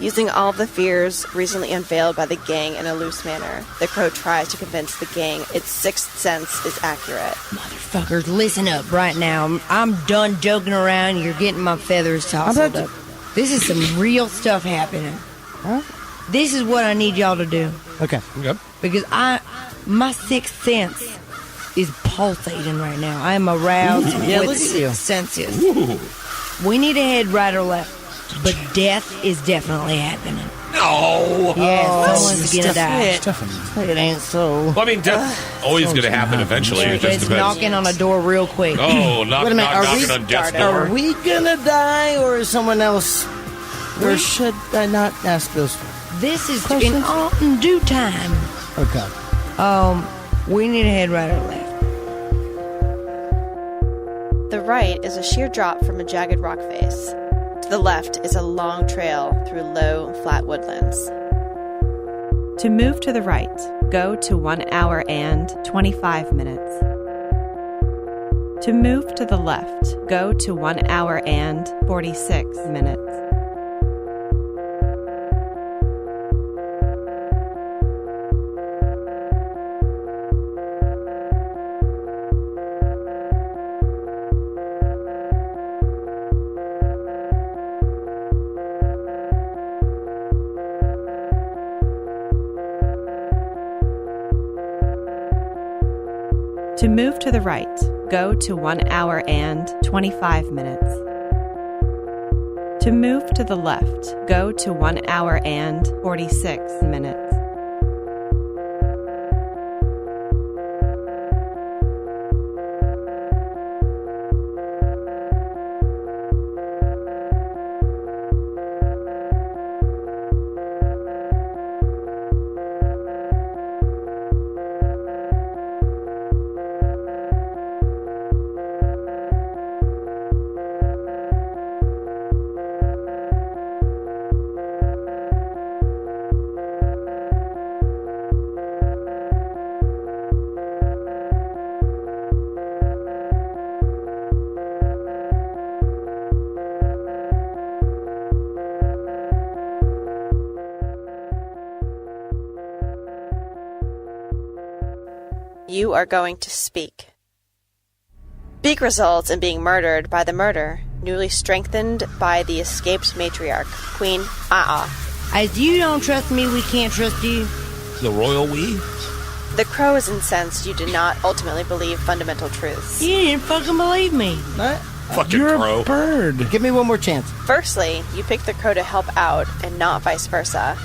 Using all of the fears recently unveiled by the gang in a loose manner, the crow tries to convince the gang its sixth sense is accurate. Motherfuckers, listen up right now. I'm done joking around. You're getting my feathers tousled up. This is some real stuff happening. Huh? This is what I need y'all to do. Okay. Yep. Because my sixth sense is pulsating right now. I am aroused Yeah, with look at you. sixth senses. We need to head right or left. But death is definitely happening. No. Yeah, someone's gonna die. Stephanie. It ain't so. Well, I mean, death always going to happen eventually. It just It's depends. knocking on a door real quick. Oh, knock, Wait a minute, knock, are knocking we- on death's Are door. we gonna die or is someone else? Or should I not ask those? This is Questions? in all in due time. Okay. We need to head right or left. The right is a sheer drop from a jagged rock face. To the left is a long trail through low, flat woodlands. To move to the right, go to 1 hour and 25 minutes. To move to the left, go to 1 hour and 46 minutes. To move to the right, go to 1 hour and 25 minutes. To move to the left, go to 1 hour and 46 minutes. You are going to speak. Speak results in being murdered by the murder, newly strengthened by the escaped matriarch, Queen Aa. As you don't trust me, we can't trust you. The royal we? The crow is incensed you did not ultimately believe fundamental truths. You didn't fucking believe me. What? Fucking You're crow. a bird. Give me one more chance. Firstly, you picked the crow to help out and not vice versa.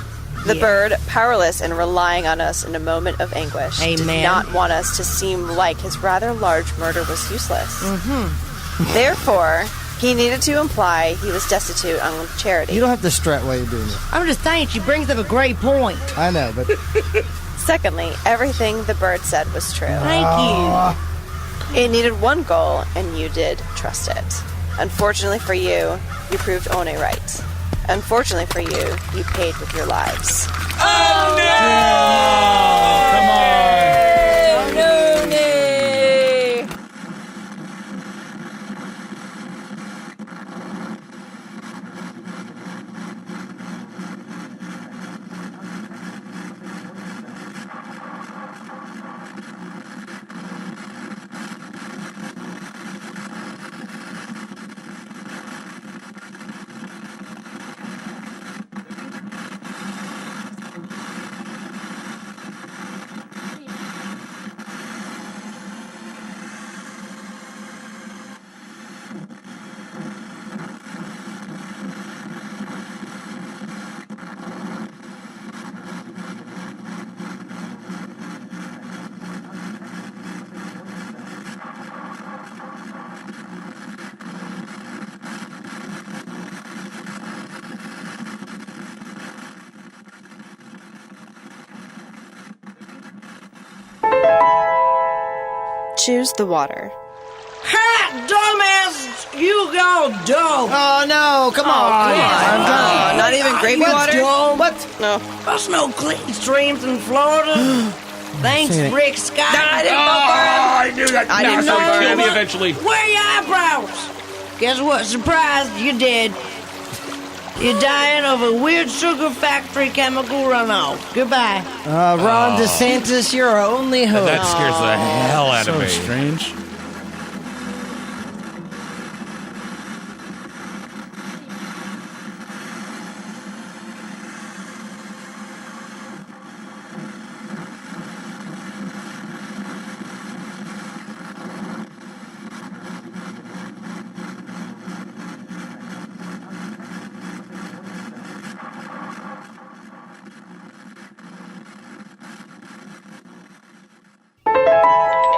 The Yeah. bird, powerless and relying on us in a moment of anguish, did Amen. not want us to seem like his rather large murder was useless. Therefore, he needed to imply he was destitute on charity. You don't have to strut while you're doing it. I'm just saying, she brings up a great point. I know, but Secondly, everything the bird said was true. Thank you. It needed one goal, and you did trust it. Unfortunately for you, you proved One right. Unfortunately for you, you paid with your lives. Oh, no! Come on. Oh, no, no. Choose the water. Ha! Dumbass! You go dumb! Oh no! Come on! I'm done. Not even gravy What's water? dumb? What? No. There's no clean streams in Florida. Thanks, Say it. Rick Scott. I knew that. I didn't Now know kill that. me eventually. Where are your eyebrows? Guess what? Surprise, you're dead. You're dying of a weird sugar factory chemical runoff. Goodbye. Ron DeSantis, you're our only hope. That scares the hell out of So me. strange.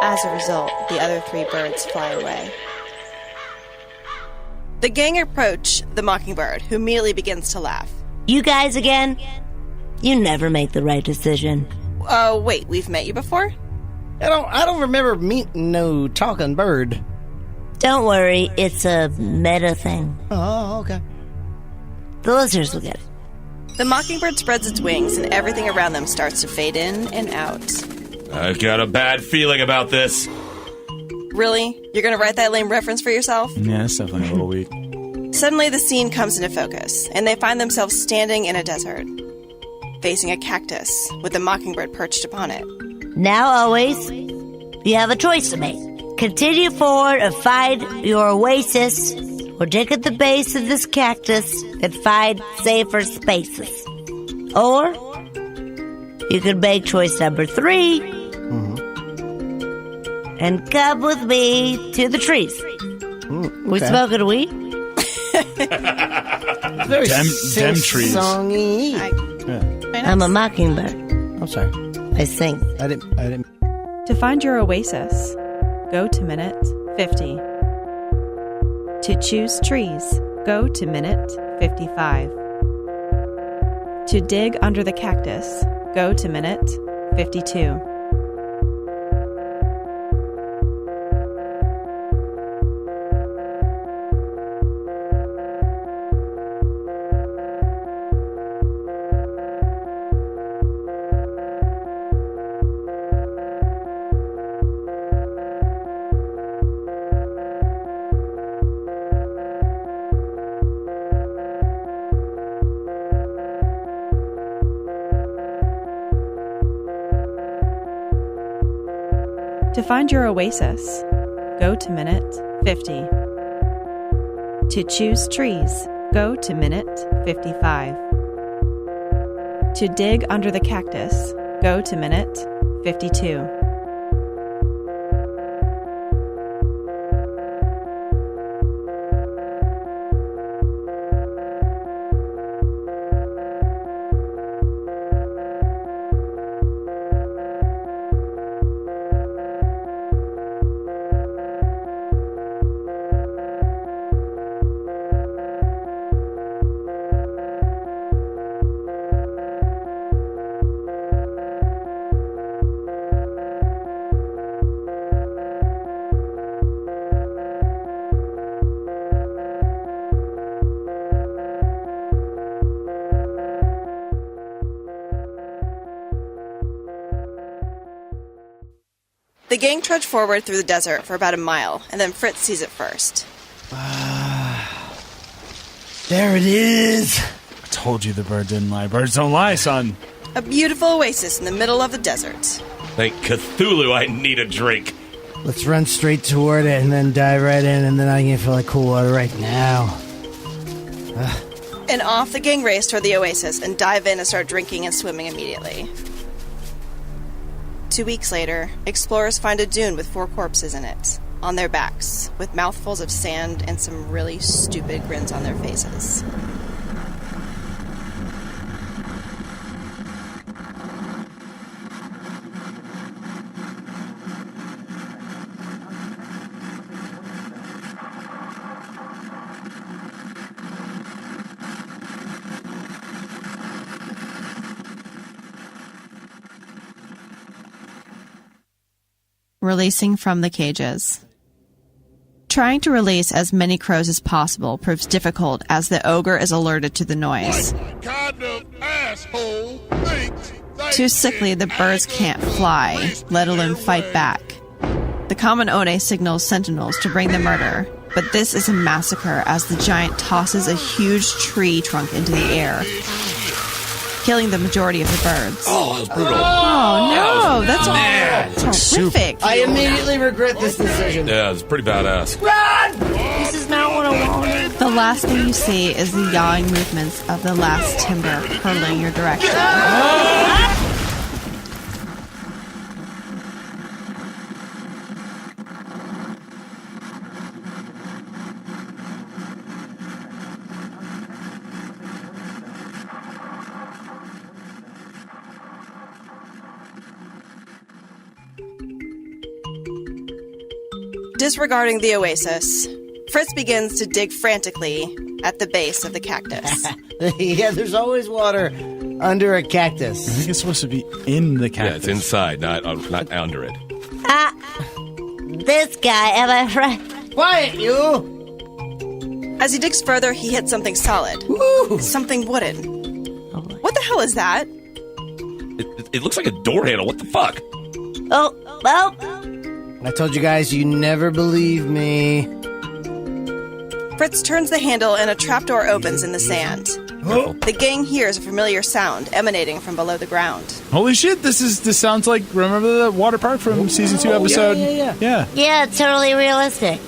As a result, the other three birds fly away. The gang approach the mockingbird, who immediately begins to laugh. You guys again? You never make the right decision. Oh, wait, we've met you before? I don't remember meeting no talking bird. Don't worry, it's a meta thing. Oh, okay. The listeners will get it. The mockingbird spreads its wings, and everything around them starts to fade in and out. I've got a bad feeling about this. Really? You're gonna write that lame reference for yourself? Yeah, it's definitely a little weak. Suddenly, the scene comes into focus, and they find themselves standing in a desert, facing a cactus with a mockingbird perched upon it. Now, always, you have a choice to make. Continue forward and find your oasis, or dig at the base of this cactus and find safer spaces. Or, you could make choice number 3 and come with me to the trees. We smoking weed? Very Dem trees. songy. I'm a mockingbird. I'm sorry. I sing. I didn't. To find your oasis, go to minute 50. To choose trees, go to minute 55. To dig under the cactus, go to minute 52. To find your oasis, go to minute 50. To choose trees, go to minute 55. To dig under the cactus, go to minute 52. The gang trudge forward through the desert for about a mile, and then Fritz sees it first. There it is. I told you the bird didn't lie. Birds don't lie, son. A beautiful oasis in the middle of the desert. Thank Cthulhu, I need a drink. Let's run straight toward it and then dive right in, and then I can feel like cool water right now. And off the gang race toward the oasis and dive in and start drinking and swimming immediately. 2 weeks later, explorers find a dune with 4 corpses in it, on their backs, with mouthfuls of sand and some really stupid grins on their faces. Releasing from the cages. Trying to release as many crows as possible proves difficult as the ogre is alerted to the noise. Kind of asshole thinks they Too sickly, the birds can't fly, let alone fight back. The common one signals sentinels to bring the murder, but this is a massacre as the giant tosses a huge tree trunk into the air, killing the majority of the birds. Oh, that was brutal. Oh no, that's horrific. I immediately regret this decision. Yeah, it's pretty badass. This is not what I wanted. The last thing you see is the yawing movements of the last timber hurling your direction. Disregarding the oasis, Fritz begins to dig frantically at the base of the cactus. Yeah, there's always water under a I cactus. think it's supposed to be in the Yeah, cactus. it's inside, not under it. This guy, am I right? Quiet, you! As he digs further, he hits something solid. Woo! Something wooden. What the hell is that? It looks like a door handle. What the fuck? Oh, well, I told you guys you never believe me. Fritz turns the handle and a trapdoor opens in the sand. The gang hears a familiar sound emanating from below the ground. Holy shit, this sounds like, remember the water park from season 2 episode? Yeah. yeah, it's totally realistic.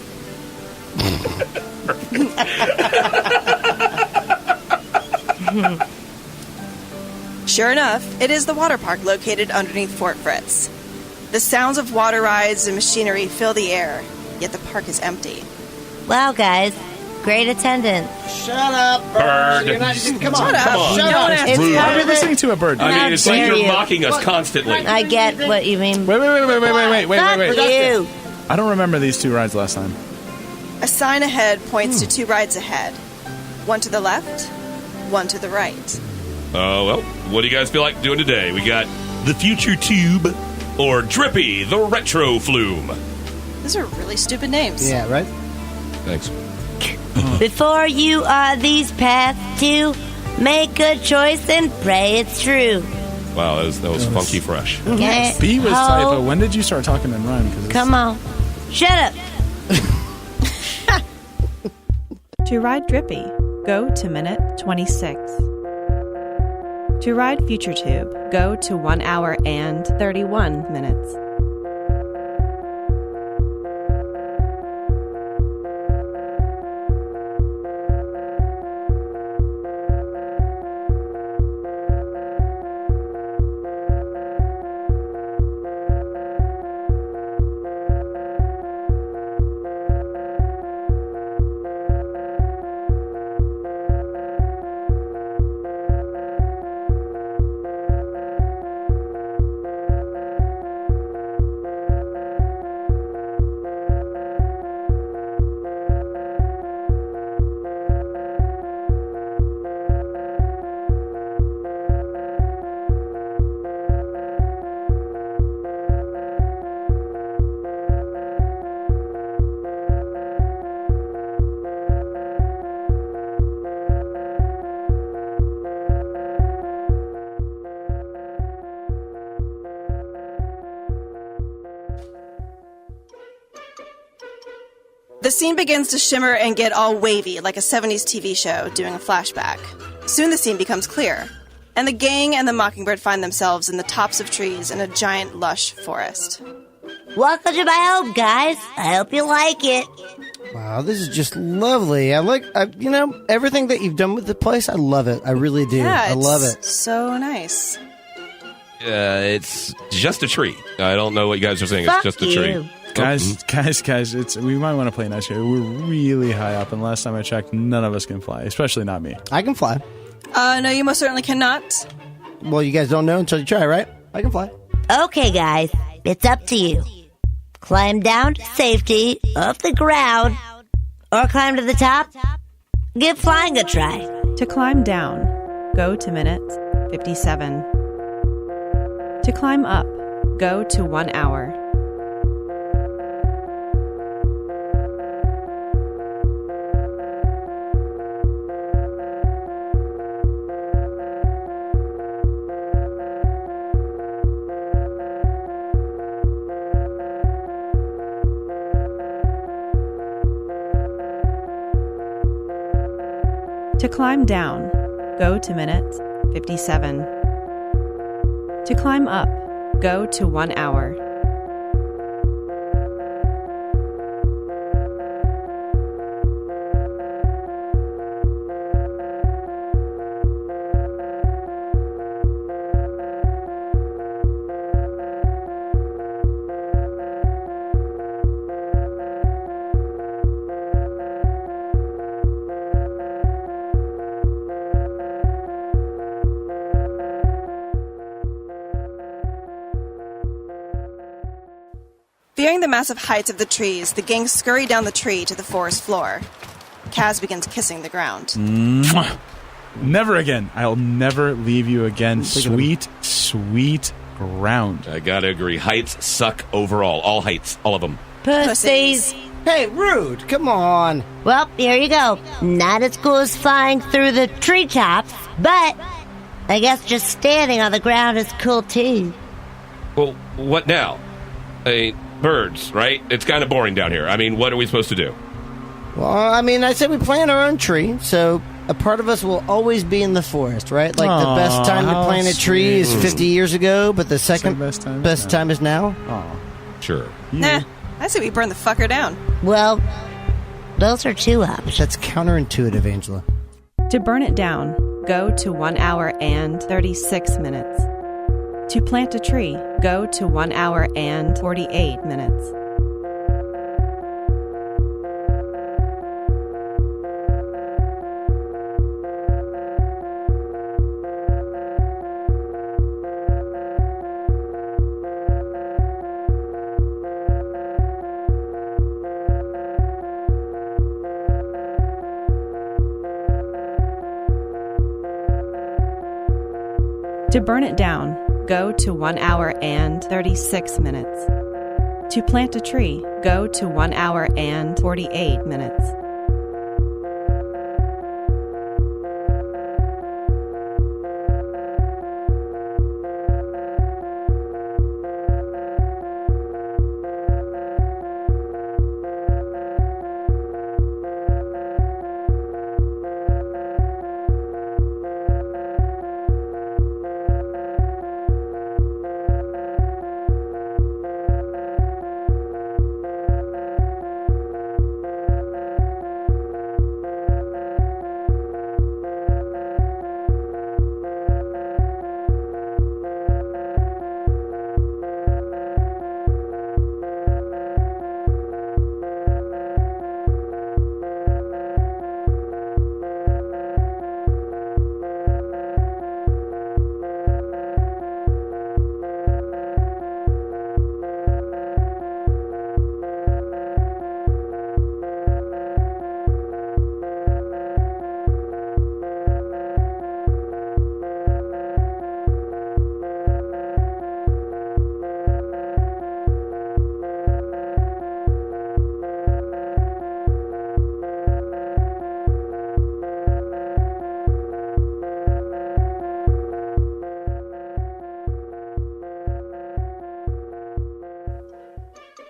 Sure enough, it is the water park located underneath Fort Fritz. The sounds of water rides and machinery fill the air, yet the park is empty. Wow, guys, great attendance. Shut up, Bird. You're not, come on. Shut up. Come on. No one asked It's you. part We're of listening the... to a bird. I mean, it's like dare you're you. mocking us constantly. I get what you mean. Wait. Fuck you. I don't remember these 2 rides last time. A sign ahead points to 2 rides ahead. One to the left, one to the right. Oh, well, what do you guys feel like doing today? We got the Future Tube or Drippy, the Retro Flume. Those are really stupid names. Yeah, right? Thanks. Before you are these paths to make a choice and pray it's true. Wow, that was funky fresh. Okay? B was Ho, typo. When did you start talking in rhyme? 'Cause it's- Come on. Shut up. To ride Drippy, go to minute 26. To ride Future Tube, go to 1 hour and 31 minutes. The scene begins to shimmer and get all wavy, like a 70s TV show doing a flashback. Soon the scene becomes clear, and the gang and the mockingbird find themselves in the tops of trees in a giant, lush forest. Welcome to my home, guys. I hope you like it. Wow, this is just lovely. I like, everything that you've done with the place. I love it. I really do. Yeah, I love it. So nice. It's just a tree. I don't know what you guys are saying. Fuck It's just a tree. you. Guys, we might want to play nice here. We're really high up, and last time I checked, none of us can fly, especially not me. I can fly. No, you most certainly cannot. Well, you guys don't know until you try, right? I can fly. Okay, guys, it's up to you. Climb down to safety off the ground, or climb to the top. Give flying a try. To climb down, go to minute 57. To climb up, go to 1 hour. To climb down, go to minute 57. To climb up, go to 1 hour. Fearing the massive heights of the trees, the gang scurry down the tree to the forest floor. Kaz begins kissing the ground. Mwah. Never again. I'll never leave you again. Sweet, sweet ground. I gotta agree. Heights suck overall. All heights. All of them. Pussies. Hey, rude. Come on. Well, here you go. Not as cool as flying through the treetops, but I guess just standing on the ground is cool too. Well, what now? Birds, right? It's kind of boring down here. I mean, what are we supposed to do? Well, I said we plant our own tree, so a part of us will always be in the forest, right? Like the best time to plant a tree is 50 years ago, but the second best time is now? Oh, Sure. Nah, I say we burn the fucker down. Well, those are two options. That's counterintuitive, Angela. To burn it down, go to 1 hour and 36 minutes. To plant a tree, go to 1 hour and 48 minutes. To burn it down, go to 1 hour and 36 minutes. To plant a tree, go to 1 hour and 48 minutes.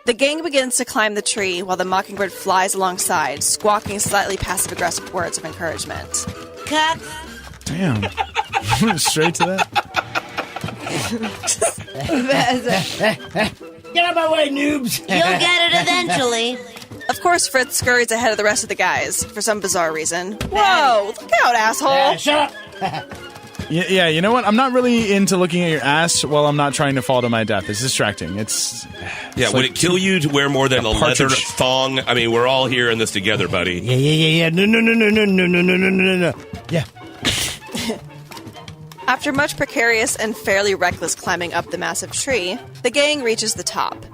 The gang begins to climb the tree while the mockingbird flies alongside, squawking slightly passive-aggressive words of encouragement. Cut. Damn. Straight to that? Get out of my way, noobs! You'll get it eventually. Of course, Fritz scurries ahead of the rest of the guys, for some bizarre reason. Whoa! Look out, asshole! Shut up! Yeah, you know what? I'm not really into looking at your ass while I'm not trying to fall to my death. It's distracting. It's would like it kill you to wear more than a leather partridge. thong? I mean, we're all here in this together, buddy. Yeah. No. Yeah. After much precarious and fairly reckless climbing up the massive tree, the gang reaches the top.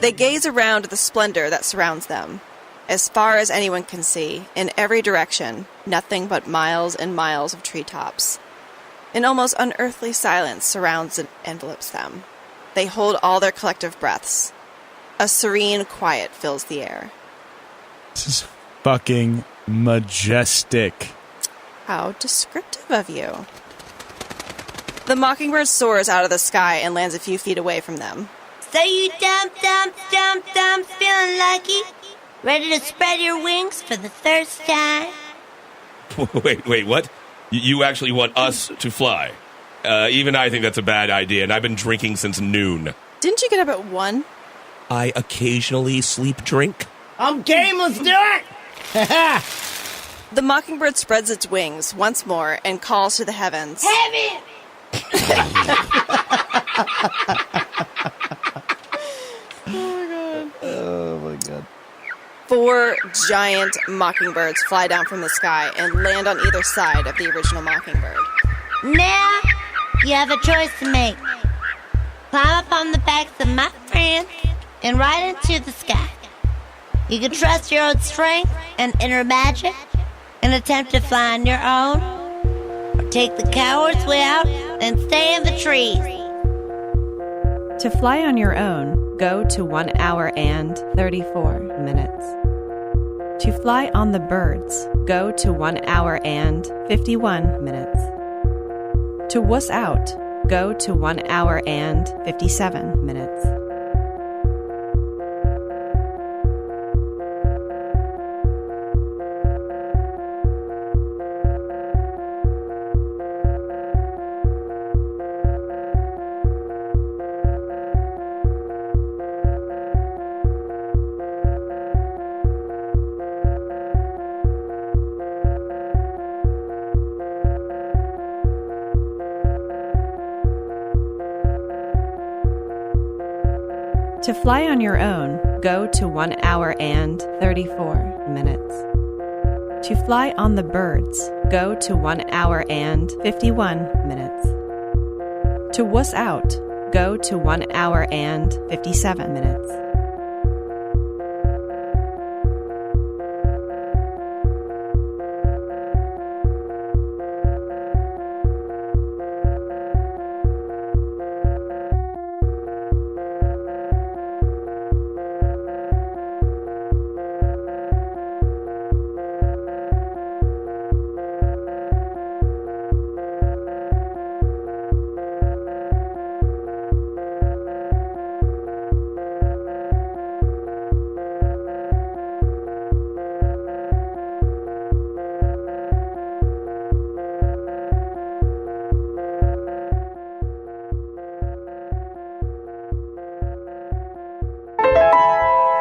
They gaze around at the splendor that surrounds them. As far as anyone can see, in every direction, nothing but miles and miles of treetops. An almost unearthly silence surrounds and envelopes them. They hold all their collective breaths. A serene quiet fills the air. This is fucking majestic. How descriptive of you. The mockingbird soars out of the sky and lands a few feet away from them. So you dump, feeling lucky? Ready to spread your wings for the first time? Wait, what? You actually want us to fly? Even I think that's a bad idea, and I've been drinking since noon. Didn't you get up at 1? I occasionally sleep drink. I'm game, let's do it! The mockingbird spreads its wings once more and calls to the heavens. Heaven! Oh my god. 4 giant mockingbirds fly down from the sky and land on either side of the original mockingbird. Now, you have a choice to make. Climb up on the backs of my friends and ride into the sky. You can trust your own strength and inner magic and attempt to fly on your own, or take the coward's way out and stay in the trees. To fly on your own, go to 1 hour and 34 minutes. To fly on the birds, go to 1 hour and 51 minutes. To wuss out, go to 1 hour and 57 minutes. To fly on your own, go to 1 hour and 34 minutes. To fly on the birds, go to 1 hour and 51 minutes. To wuss out, go to 1 hour and 57 minutes.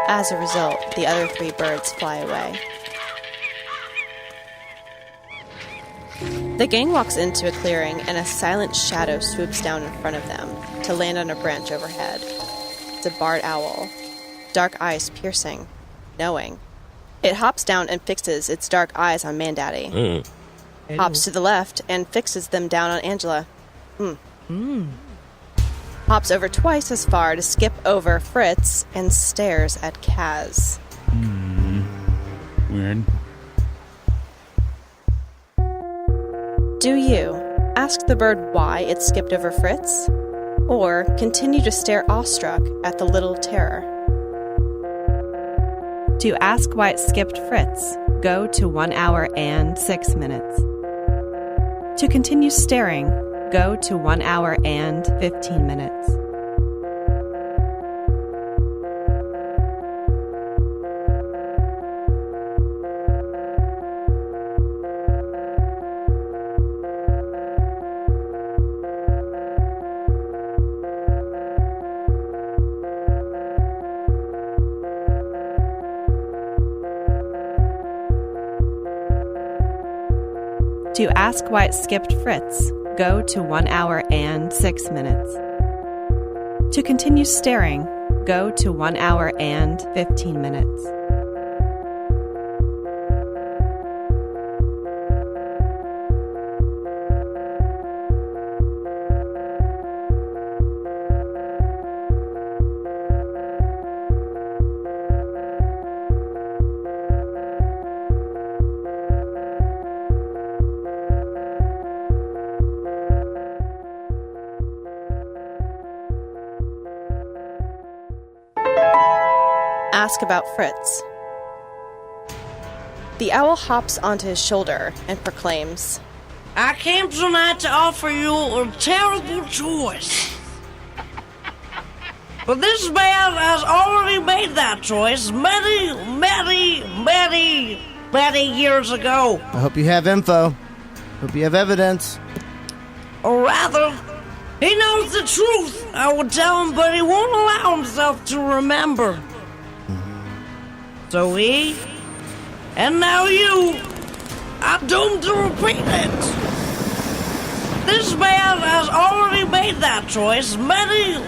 As a result, the other 3 birds fly away. The gang walks into a clearing and a silent shadow swoops down in front of them to land on a branch overhead. It's a barred owl, dark eyes piercing, knowing. It hops down and fixes its dark eyes on Mandaddy. Hops to the left and fixes them down on Angela. Hops over twice as far to skip over Fritz and stares at Kaz. Weird. Do you ask the bird why it skipped over Fritz? Or continue to stare awestruck at the little terror? To ask why it skipped Fritz, go to 1 hour and 6 minutes. To continue staring, go to 1 hour and 15 minutes. To ask why it skipped Fritz, go to 1 hour and 6 minutes. To continue staring, go to 1 hour and 15 minutes. Ask about Fritz. The owl hops onto his shoulder and proclaims, I came tonight to offer you a terrible choice. But this man has already made that choice many years ago. I hope you have info. Hope you have evidence. Or rather, he knows the truth. I would tell him, but he won't allow himself to remember. So he, and now you, are doomed to repeat it. This man has already made that choice many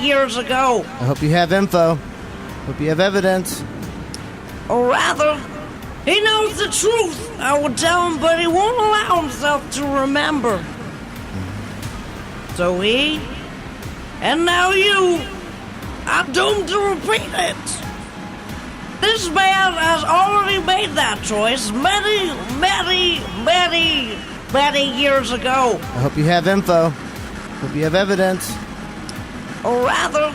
years ago. I hope you have info. Hope you have evidence. Or rather, he knows the truth. I would tell him, but he won't allow himself to remember. So he, and now you, are doomed to repeat it. This man has already made that choice many years ago. I hope you have info. Hope you have evidence. Or rather,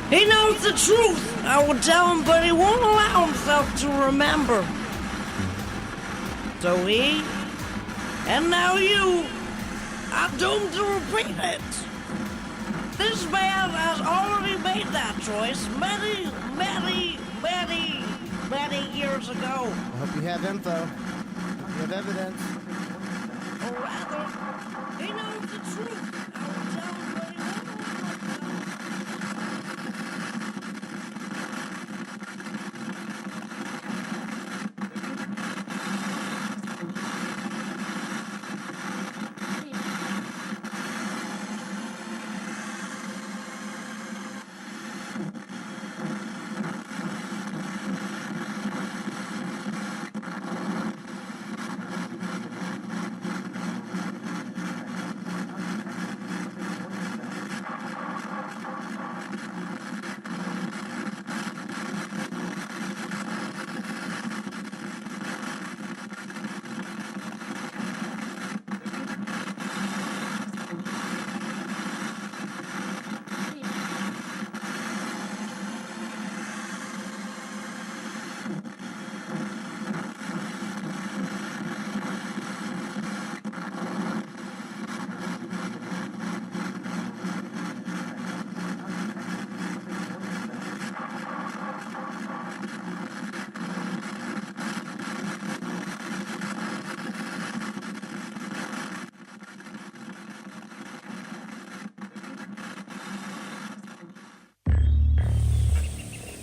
he knows the truth. I would tell him, but he won't allow himself to remember. So he, and now you, are doomed to repeat it. This man has already made that choice many years ago. I hope you have info. Hope you have evidence. Or rather, he knows the truth. I will tell him, but he won't allow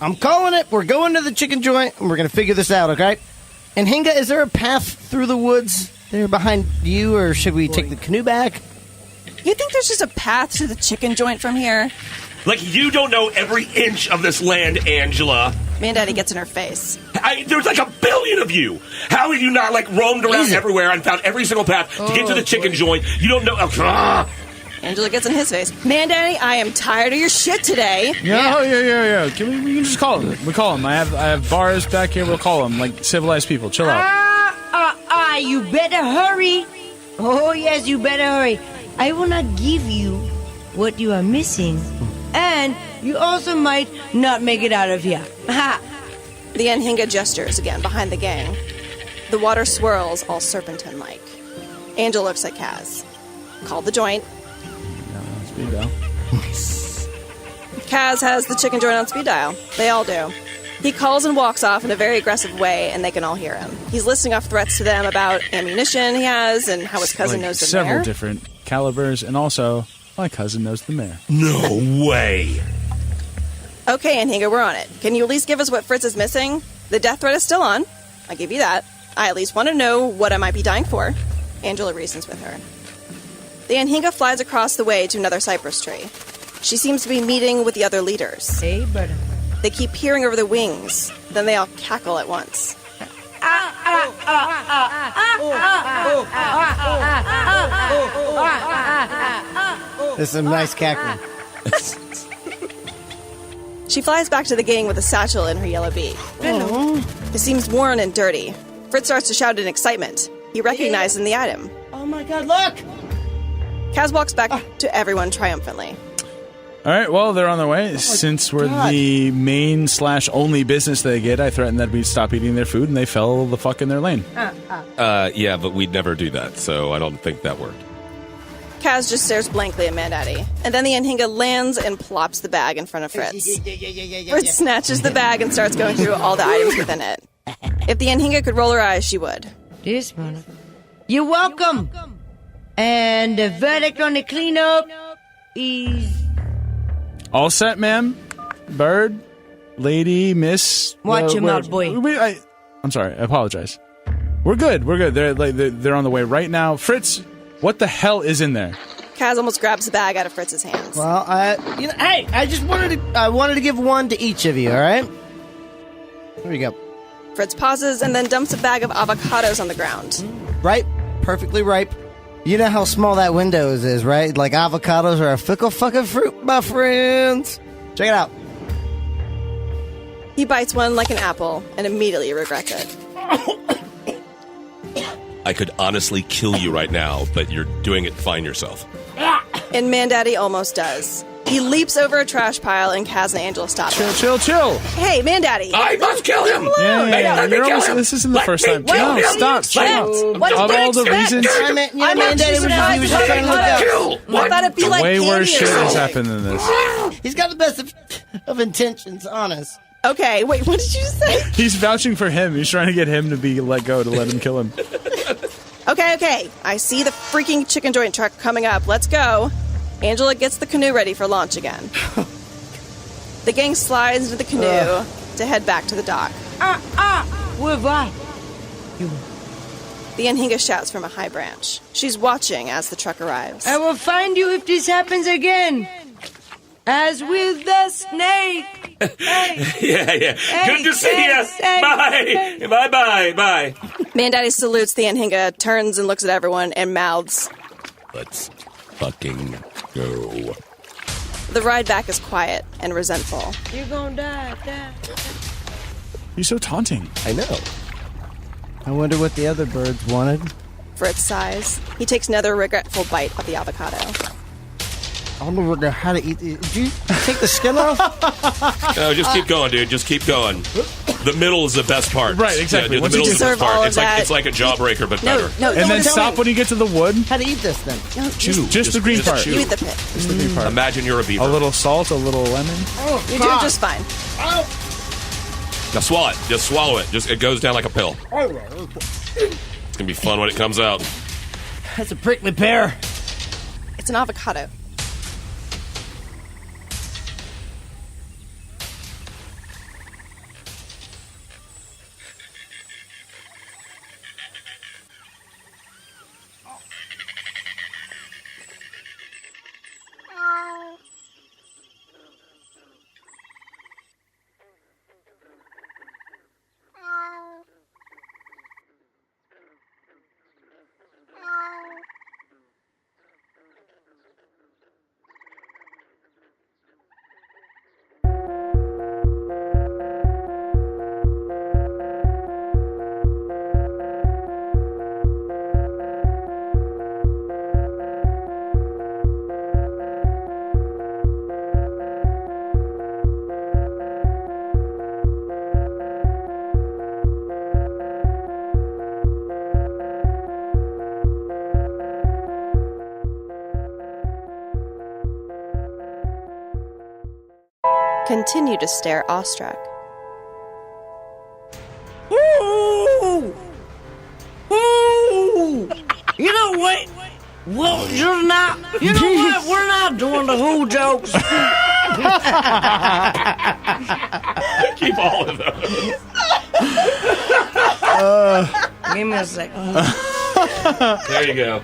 I'm calling it. We're going to the chicken joint, and we're going to figure this out, okay? And Hinga, is there a path through the woods there behind you, or should we take the canoe back? You think there's just a path to the chicken joint from here? Like, you don't know every inch of this land, Angela. Mandaddy gets in her face. There's like a billion of you. How have you not, roamed around everywhere and found every single path to get to the chicken joint? You don't know... Angela gets in his face. Mandaddy, I am tired of your shit today. Yeah. We can just call them. We call them. I have bars back here. We'll call them like civilized people. Chill out. You better hurry. Oh, yes, you better hurry. I will not give you what you are missing. And you also might not make it out of here. Ha! The Anhinga gestures again behind the gang. The water swirls all serpentine-like. Angel looks at Kaz. Called the joint. Speed dial. Kaz has the chicken joint on speed dial. They all do. He calls and walks off in a very aggressive way, and they can all hear him. He's listing off threats to them about ammunition he has and how his cousin knows the mayor. Several different calibers, and also my cousin knows the mayor. No way. Okay, Anhinga, we're on it. Can you at least give us what Fritz is missing? The death threat is still on. I give you that. I at least want to know what I might be dying for. Angela reasons with her. The Anhinga flies across the way to another cypress tree. She seems to be meeting with the other leaders. Hey, brother. They keep peering over the wings. Then they all cackle at once. This is a nice cackle. She flies back to the gang with a satchel in her yellow beak. It seems worn and dirty. Fritz starts to shout in excitement. He recognizes the item. Oh my god, look! Kaz walks back to everyone triumphantly. All right, well, they're on their way. Since we're the main/only business they get, I threatened that we'd stop eating their food, and they fell the fuck in their lane. Yeah, but we'd never do that, so I don't think that worked. Kaz just stares blankly at Mandaddy, and then the Anhinga lands and plops the bag in front of Fritz. Fritz snatches the bag and starts going through all the items within it. If the Anhinga could roll her eyes, she would. This one. You're welcome. And the verdict on the cleanup is... All set, ma'am? Bird? Lady? Miss? Watch your mouth, boy. I'm sorry. I apologize. We're good. We're good. They're on the way right now. Fritz, what the hell is in there? Kaz almost grabs the bag out of Fritz's hands. Well, hey, I just wanted to give one to each of you, all right? Here we go. Fritz pauses and then dumps a bag of avocados on the ground. Ripe, perfectly ripe. You know how small that windows is, right? Like avocados are a fickle fucking fruit, my friends. Check it out. He bites one like an apple and immediately regrets it. I could honestly kill you right now, but you're doing it fine yourself. And Mandaddy almost does. He leaps over a trash pile and Kaz and Angela stop him. Chill. Hey, Mandaddy! I must kill him! Yeah. This isn't the first time. No, stop. Of all the reasons... He was just trying to look out. I thought it'd be like way candy worse or shit has something. happened than this. He's got the best of intentions, honest. Okay, wait, what did you say? He's vouching for him. He's trying to get him to be let go to let him kill him. Okay. I see the freaking chicken joint truck coming up. Let's go. Angela gets the canoe ready for launch again. The gang slides into the canoe to head back to the dock. Where I? The Anhinga shouts from a high branch. She's watching as the truck arrives. I will find you if this happens again. As with the snake. Yeah. Good to see you. Bye. Mandaddy salutes the Anhinga, turns and looks at everyone, and mouths, Let's fucking go. The ride back is quiet and resentful. You're gonna die. He's so taunting. I know. I wonder what the other birds wanted. Fritz sighs. He takes another regretful bite of the avocado. I don't know how to eat it. Did you take the skin off? No, just keep going, dude. Just keep going. The middle is the best part. Right, exactly. Yeah, Once the middle you is the best deserve all part. of that. It's like a jawbreaker, but better. No, And then stop when you get to the wood. How to eat this then? Chew. Just the green part. chew. You eat the pit. Just the green part. Imagine you're a beaver. A little salt, a little lemon. You're doing just fine. Now swallow it. Just swallow it. It goes down like a pill. It's gonna be fun when it comes out. That's a prickly pear. It's an avocado. Continue to stare awestruck. Ooh! You know what? Well, you're not. You know what? We're not doing the who jokes. Keep all of those. Give me a second. There you go.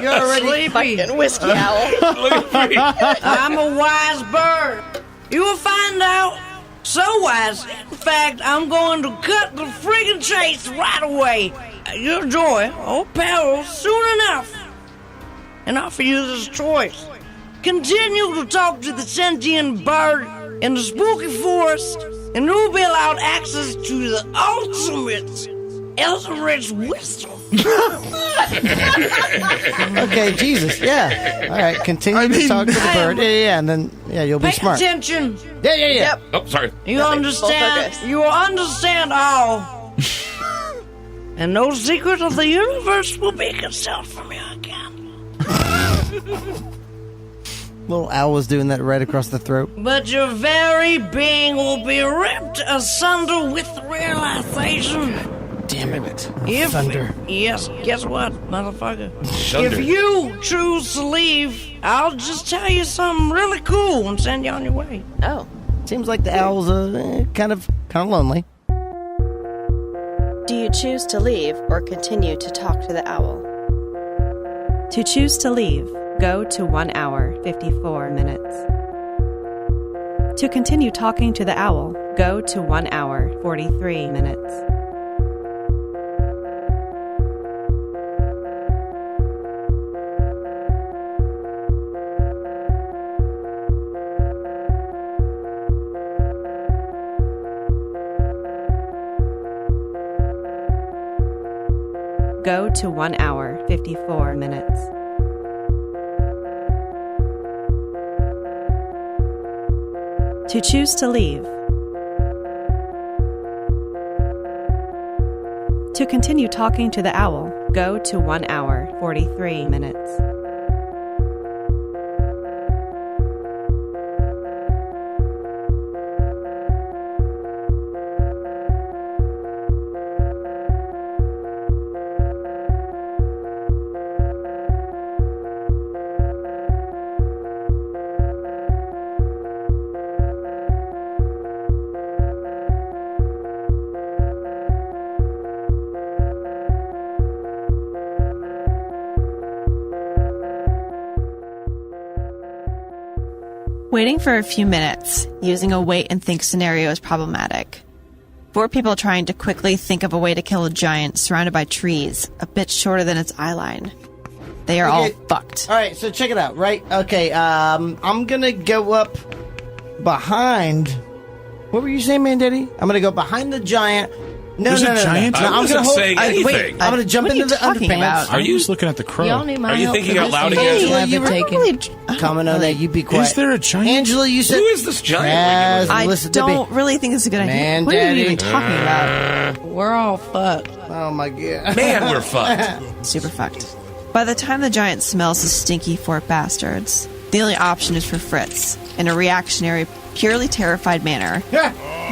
You're already Sleepy. Whiskey owl. Look at me. I'm a wise bird. You will find out. So wise. In fact, I'm going to cut the friggin' chase right away. Your joy or peril soon enough. And offer you this choice. Continue to talk to the sentient bird in the spooky forest, and you'll be allowed access to the ultimate Eldritch wisdom. Okay, Jesus, yeah. All right, continue to talk to the bird. Yeah, and then you'll be Pay smart. attention. Yeah. Yep. Oh, sorry. You Full understand. focus. You will understand all. And no secret of the universe will be concealed from you again. Little owl was doing that right across the throat. But your very being will be ripped asunder with realization. Damn it. If, Thunder. Yes, guess what, motherfucker? Thunder. If you choose to leave, I'll just tell you something really cool and send you on your way. Oh. Seems like the owl's kind of lonely. Do you choose to leave or continue to talk to the owl? To choose to leave, go to 1 hour, 54 minutes. To continue talking to the owl, go to 1 hour, 43 minutes. Go to 1 hour, 54 minutes. To choose to leave. To continue talking to the owl, go to 1 hour, 43 minutes. Waiting for a few minutes, using a wait and think scenario is problematic. 4 people trying to quickly think of a way to kill a giant surrounded by trees, a bit shorter than its eyeline. They are all fucked. All right, so check it out, right? Okay, I'm gonna go up behind. What were you saying, man, Daddy? I'm gonna go behind the giant. No, There's no, a no, giant? no. I I'm wasn't gonna hold. saying anything. I'm gonna jump what are into you the talking underpants. about? Are you just looking at the crow? Y'all need my Are you help thinking for out this loud one. again? Angela, you were Taken. really coming on that. You be quiet. Is there a giant? Angela, you said. Who is this giant? Kaz, I listen to me. don't really think it's a good idea. Man, what are Daddy. you even talking about? We're all fucked. Oh my god. Man, we're fucked. Super fucked. By the time the giant smells the stinky 4 bastards, the only option is for Fritz, in a reactionary, purely terrified manner,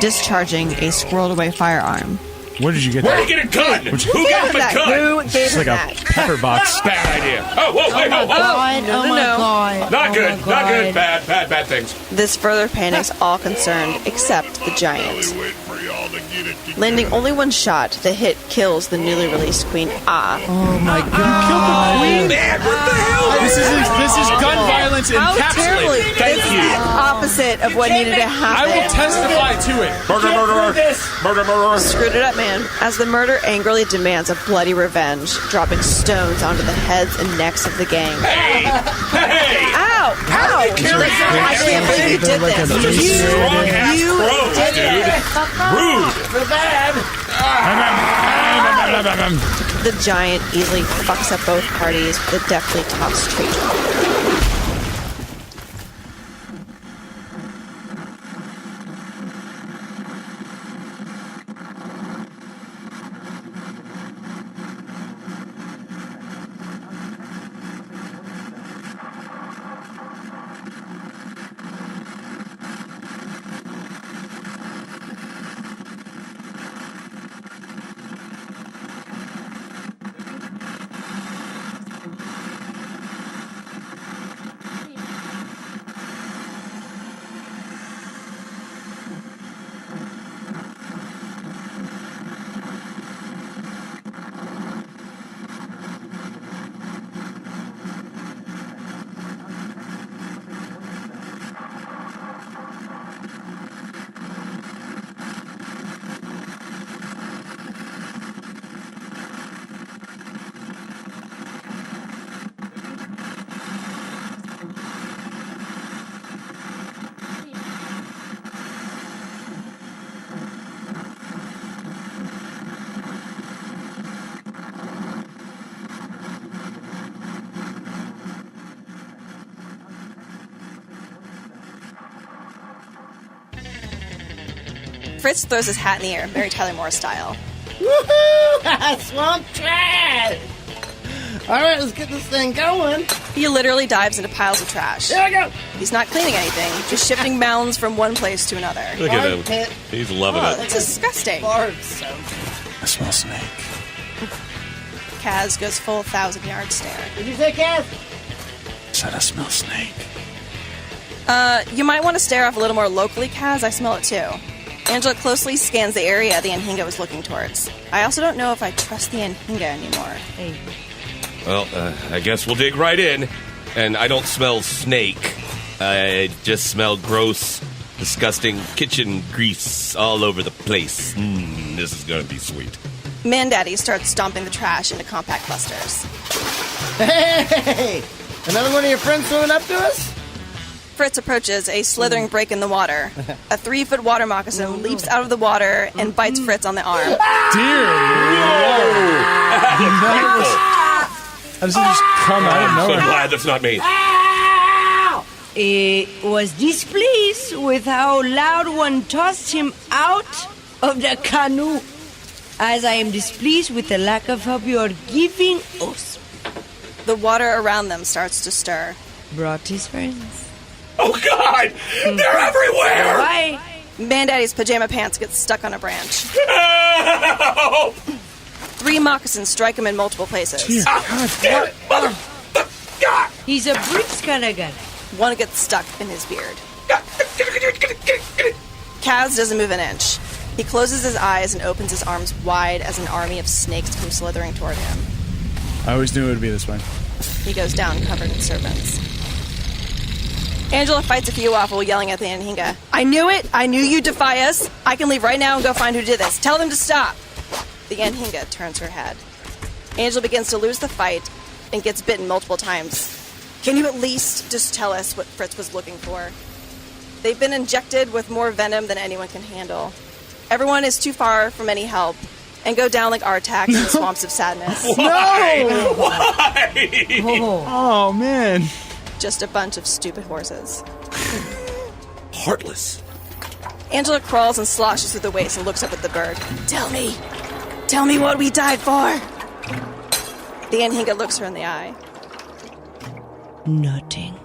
discharging a squirreled away firearm. Where did you get Where that? did you get a gun? Who gave him a That? gun? Who gave It's him like that? a pepper box. Bad idea. Oh, whoa, wait, whoa, whoa. Oh my god. Not good. Not good. Bad things. This further panics all concerned except the giant. Wait for y'all to get it together. Landing only one shot, the hit kills the newly released Queen Ah. Oh my god. Man, what the hell? This is gun violence How terribly! encapsulated. Thank This is you. the opposite of what needed to I happen. will testify to it. Murder, murderer. Murder, murderer. Screwed it up, man. As the murder angrily demands a bloody revenge, dropping stones onto the heads and necks of the gang. Hey! Hey! Ow! Ow! you carry Listen, I ass can't believe you did this. Those are strong-ass You crows, did dude. Rude. The giant easily fucks up both parties with a deftly tossed tree trunk. Fritz throws his hat in the air, Mary Tyler Moore style. Woohoo! Swamp trash! All right, let's get this thing going. He literally dives into piles of trash. There we go. He's not cleaning anything, just shifting mounds from one place to another. Look at him. He's loving it. It's disgusting. I smell snake. Kaz goes full 1,000-yard stare. Did you say Kaz? Said I smell snake. You might want to stare off a little more locally, Kaz. I smell it too. Angela closely scans the area the Anhinga was looking towards. I also don't know if I trust the Anhinga anymore. Hey. Well, I guess we'll dig right in. And I don't smell snake. I just smell gross, disgusting kitchen grease all over the place. This is going to be sweet. Mandaddy starts stomping the trash into compact clusters. Hey! Another one of your friends swimming up to us? Fritz approaches a slithering break in the water. A 3-foot water moccasin leaps out of the water and bites Fritz on the arm. Dear Lord! How does it just come out of I'm so nowhere? glad that's not me. Was displeased with how loud one tossed him out of the canoe, as I am displeased with the lack of help you are giving us. The water around them starts to stir. Brought his friends. Oh, God! They're everywhere! Bye. Mandaddy's pajama pants get stuck on a branch. Help! 3 moccasins strike him in multiple places. Dear God. Damn it! Mother! God! He's a bricks kind of guy. One gets stuck in his beard. Kaz doesn't move an inch. He closes his eyes and opens his arms wide as an army of snakes come slithering toward him. I always knew it would be this way. He goes down covered in serpents. Angela fights a few off while yelling at the Anhinga. I knew it! I knew you'd defy us! I can leave right now and go find who did this. Tell them to stop! The Anhinga turns her head. Angela begins to lose the fight and gets bitten multiple times. Can you at least just tell us what Fritz was looking for? They've been injected with more venom than anyone can handle. Everyone is too far from any help and go down like Artax in the swamps of sadness. Why? Why? Oh, man. Just a bunch of stupid horses. Heartless. Angela crawls and sloshes through the waist and looks up at the bird. Tell me what we died for. The Anhinga looks her in the eye. Nothing.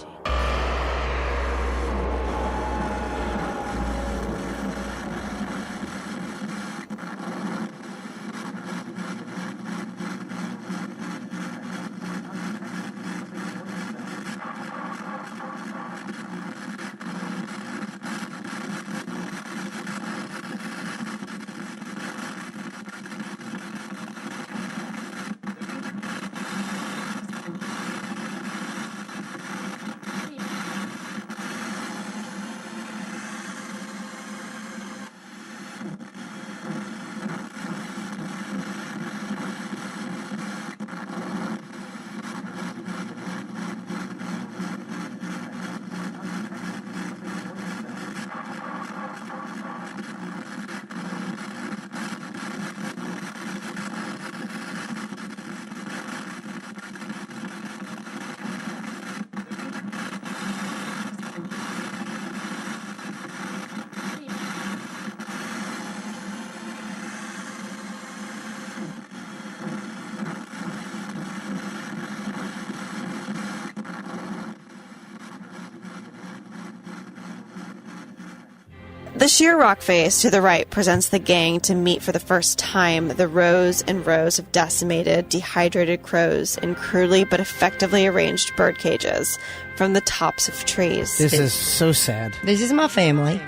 The sheer rock face to the right presents the gang to meet for the first time the rows and rows of decimated, dehydrated crows in crudely but effectively arranged bird cages from the tops of trees. This is so sad. This is my family.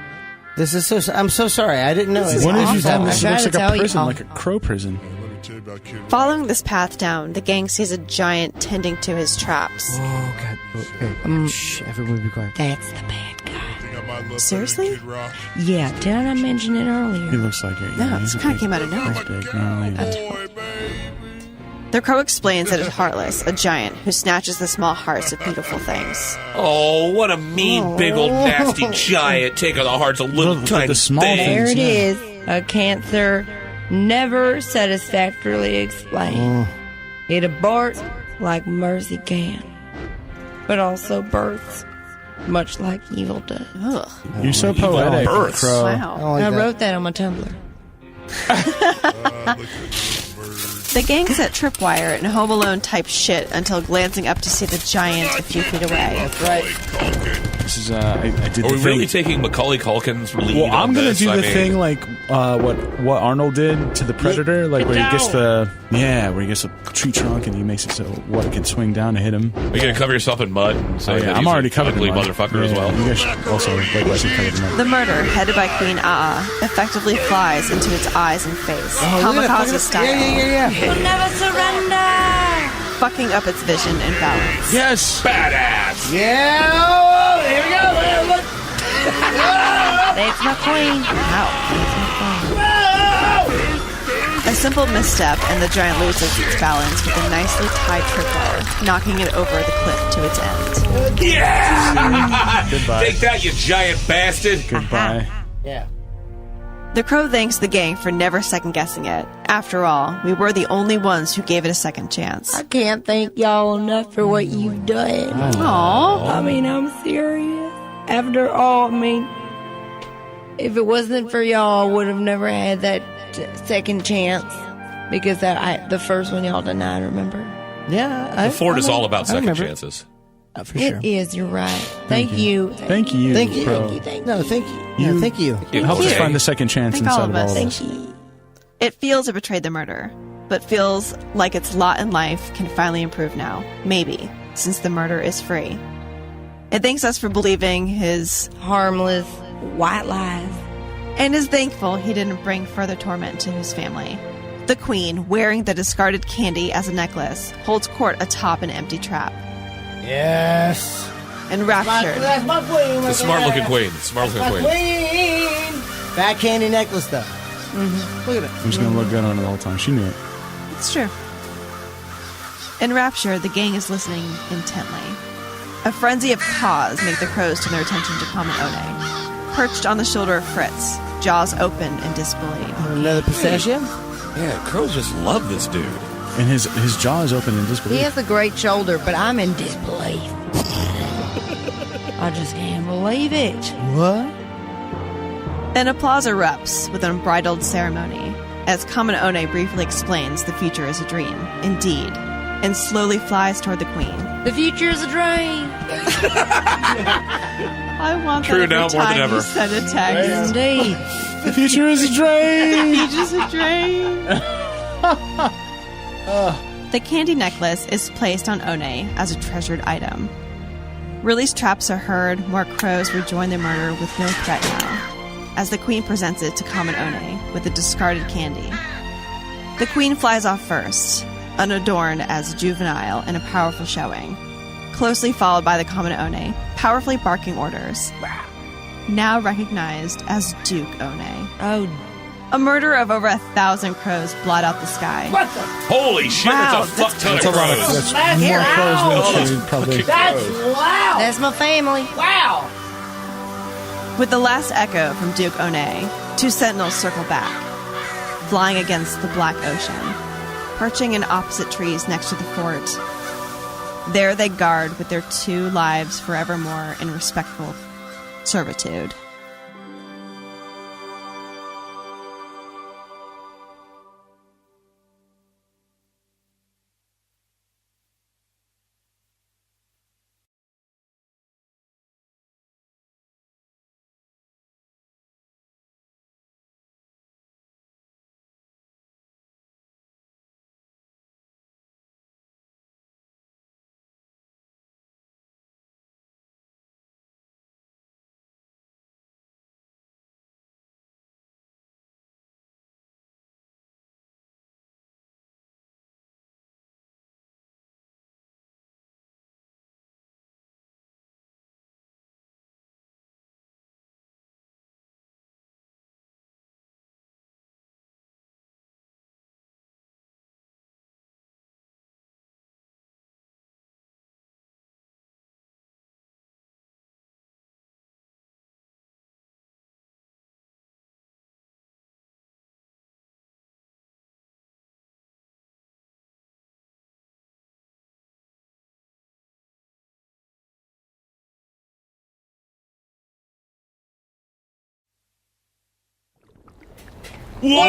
This is so. I'm so sorry. I didn't know. What did you do? I'm This trying looks to like a tell you. prison, like a crow prison. Following this path down, the gang sees a giant tending to his traps. Oh God! Okay. Shh! Everyone, be quiet. That's the bad guy. Seriously? Yeah, didn't I mention it He earlier? looks like it. No, Yeah, this he's a kind of big- came out of nowhere. he's big. No, The crow explains that it's Heartless, a giant who snatches the small hearts of beautiful things. Oh, what a mean, big old nasty giant taking the hearts of little Look, tiny the small things. There it Yeah. is. A cancer never satisfactorily explained. It aborts like mercy can, but also births much like evil does. Ugh. You're so poetic, birds. Crow. Wow. Oh, I wrote that on my Tumblr. The gang set tripwire and Home Alone type shit until glancing up to see the giant a few feet away. That's right. This is I did Are the we thing. really taking Macaulay Culkin's lead Well, I'm on gonna this? do I the mean, thing like what Arnold did to the Predator, like where he gets the where he gets a tree trunk and he makes it so what it can swing down to hit him. Are you going to cover yourself in mud? And say that I'm he's already an covered ugly in mud. motherfucker as well. You guys should also likewise be covered in mud. The murder, headed by Queen Aa, effectively flies into its eyes and face, kamikaze style, We'll never surrender! fucking up its vision and balance. Yes, Badass. Yeah! Oh, here we go! Look! That's my queen. A simple misstep and the giant loses its balance with a nicely tied tripwire, knocking it over the cliff to its end. Yeah! Goodbye. Take that, you giant bastard. Goodbye. Yeah. The Crow thanks the gang for never second-guessing it. After all, we were the only ones who gave it a second chance. I can't thank y'all enough for what you've done. Aww. I mean, I'm serious. After all, if it wasn't for y'all, I would have never had that second chance. Because the first one y'all denied, remember? Yeah. The Ford is all about I second remember. chances. For sure. It is, you're right. Thank you. Thank you. Thank you. Bro. No, thank you. Yeah, thank you. It helped us Okay. find the second chance Thank all inside of of all us. of us. Thank you. It feels it betrayed the murder, but feels like its lot in life can finally improve now. Maybe, since the murder is free. It thanks us for believing his Harmless white lies. and is thankful he didn't bring further torment to his family. The Queen, wearing the discarded candy as a necklace, holds court atop an empty trap. Yes. Enraptured, That's my queen. The smart-looking queen. Smart-looking queen. Queen. Fat candy necklace, though. Look at it. I'm just gonna look good on it the whole time. She knew it. it's true. Enraptured, the gang is listening intently. A frenzy of caws make the crows turn their attention to Common One, perched on the shoulder of Fritz, jaws open in disbelief. Another pistachio? Yeah, crows just love this dude. And his jaw is open in He disbelief. has a great shoulder, but I'm in disbelief. I just can't believe it. What? An applause erupts with an unbridled ceremony as Common One briefly explains the future is a dream, indeed, and slowly flies toward the Queen. The future is a dream. I want True that every now more than time ever. you send a text. Indeed. The future is a dream. The future's a dream. The candy necklace is placed on One as a treasured item. Released traps are heard, more crows rejoin the murder with no threat now, as the Queen presents it to Common One with the discarded candy. The Queen flies off first, unadorned as juvenile in a powerful showing, closely followed by the Common One, powerfully barking orders. Now recognized as Duke One. Oh, A murder of over 1,000 crows blot out the sky. Holy shit, Wow, that's a fuck ton of That's a lot of crows. that's more crows than should probably. that's my family. With the last echo from Duke One, two sentinels circle back, flying against the black ocean, perching in opposite trees next to the fort. There they guard with their two lives forevermore in respectful servitude. Whoa!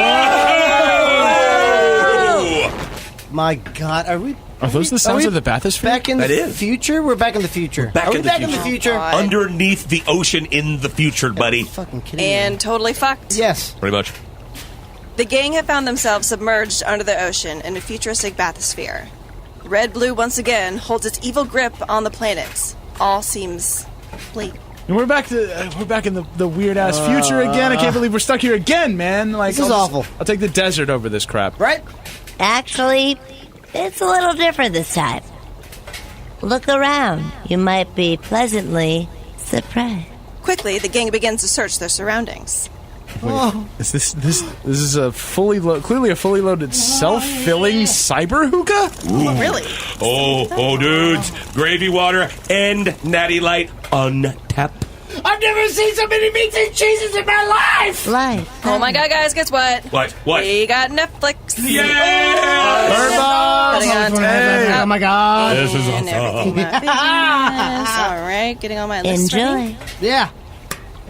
My God, are those the sounds of the bathysphere? back in That the is. future? We're back in the future. Back are we in the back future. in the future? Underneath the ocean in the future, buddy. Fucking kidding me. And totally fucked. Yes. Pretty much. The gang have found themselves submerged under the ocean in a futuristic bathysphere. Red Blue once again holds its evil grip on the planets. All seems bleak. And we're back in the weird ass future again. I can't believe we're stuck here again, man. Like, This is awful. I'll take the desert over this crap. Right? Actually, it's a little different this time. Look around. You might be pleasantly surprised. Quickly, the gang begins to search their surroundings. Is this is a clearly a fully loaded self-filling cyber hookah? Really? Oh, dudes. Gravy water and natty light on tap. I've never seen so many meats and cheeses in my life! Life. Oh my god, guys, guess what? What? We got Netflix. Yeah! Putting on Oh my God. This is and everything my business. All right, getting all my lists ready. Enjoy. Yeah.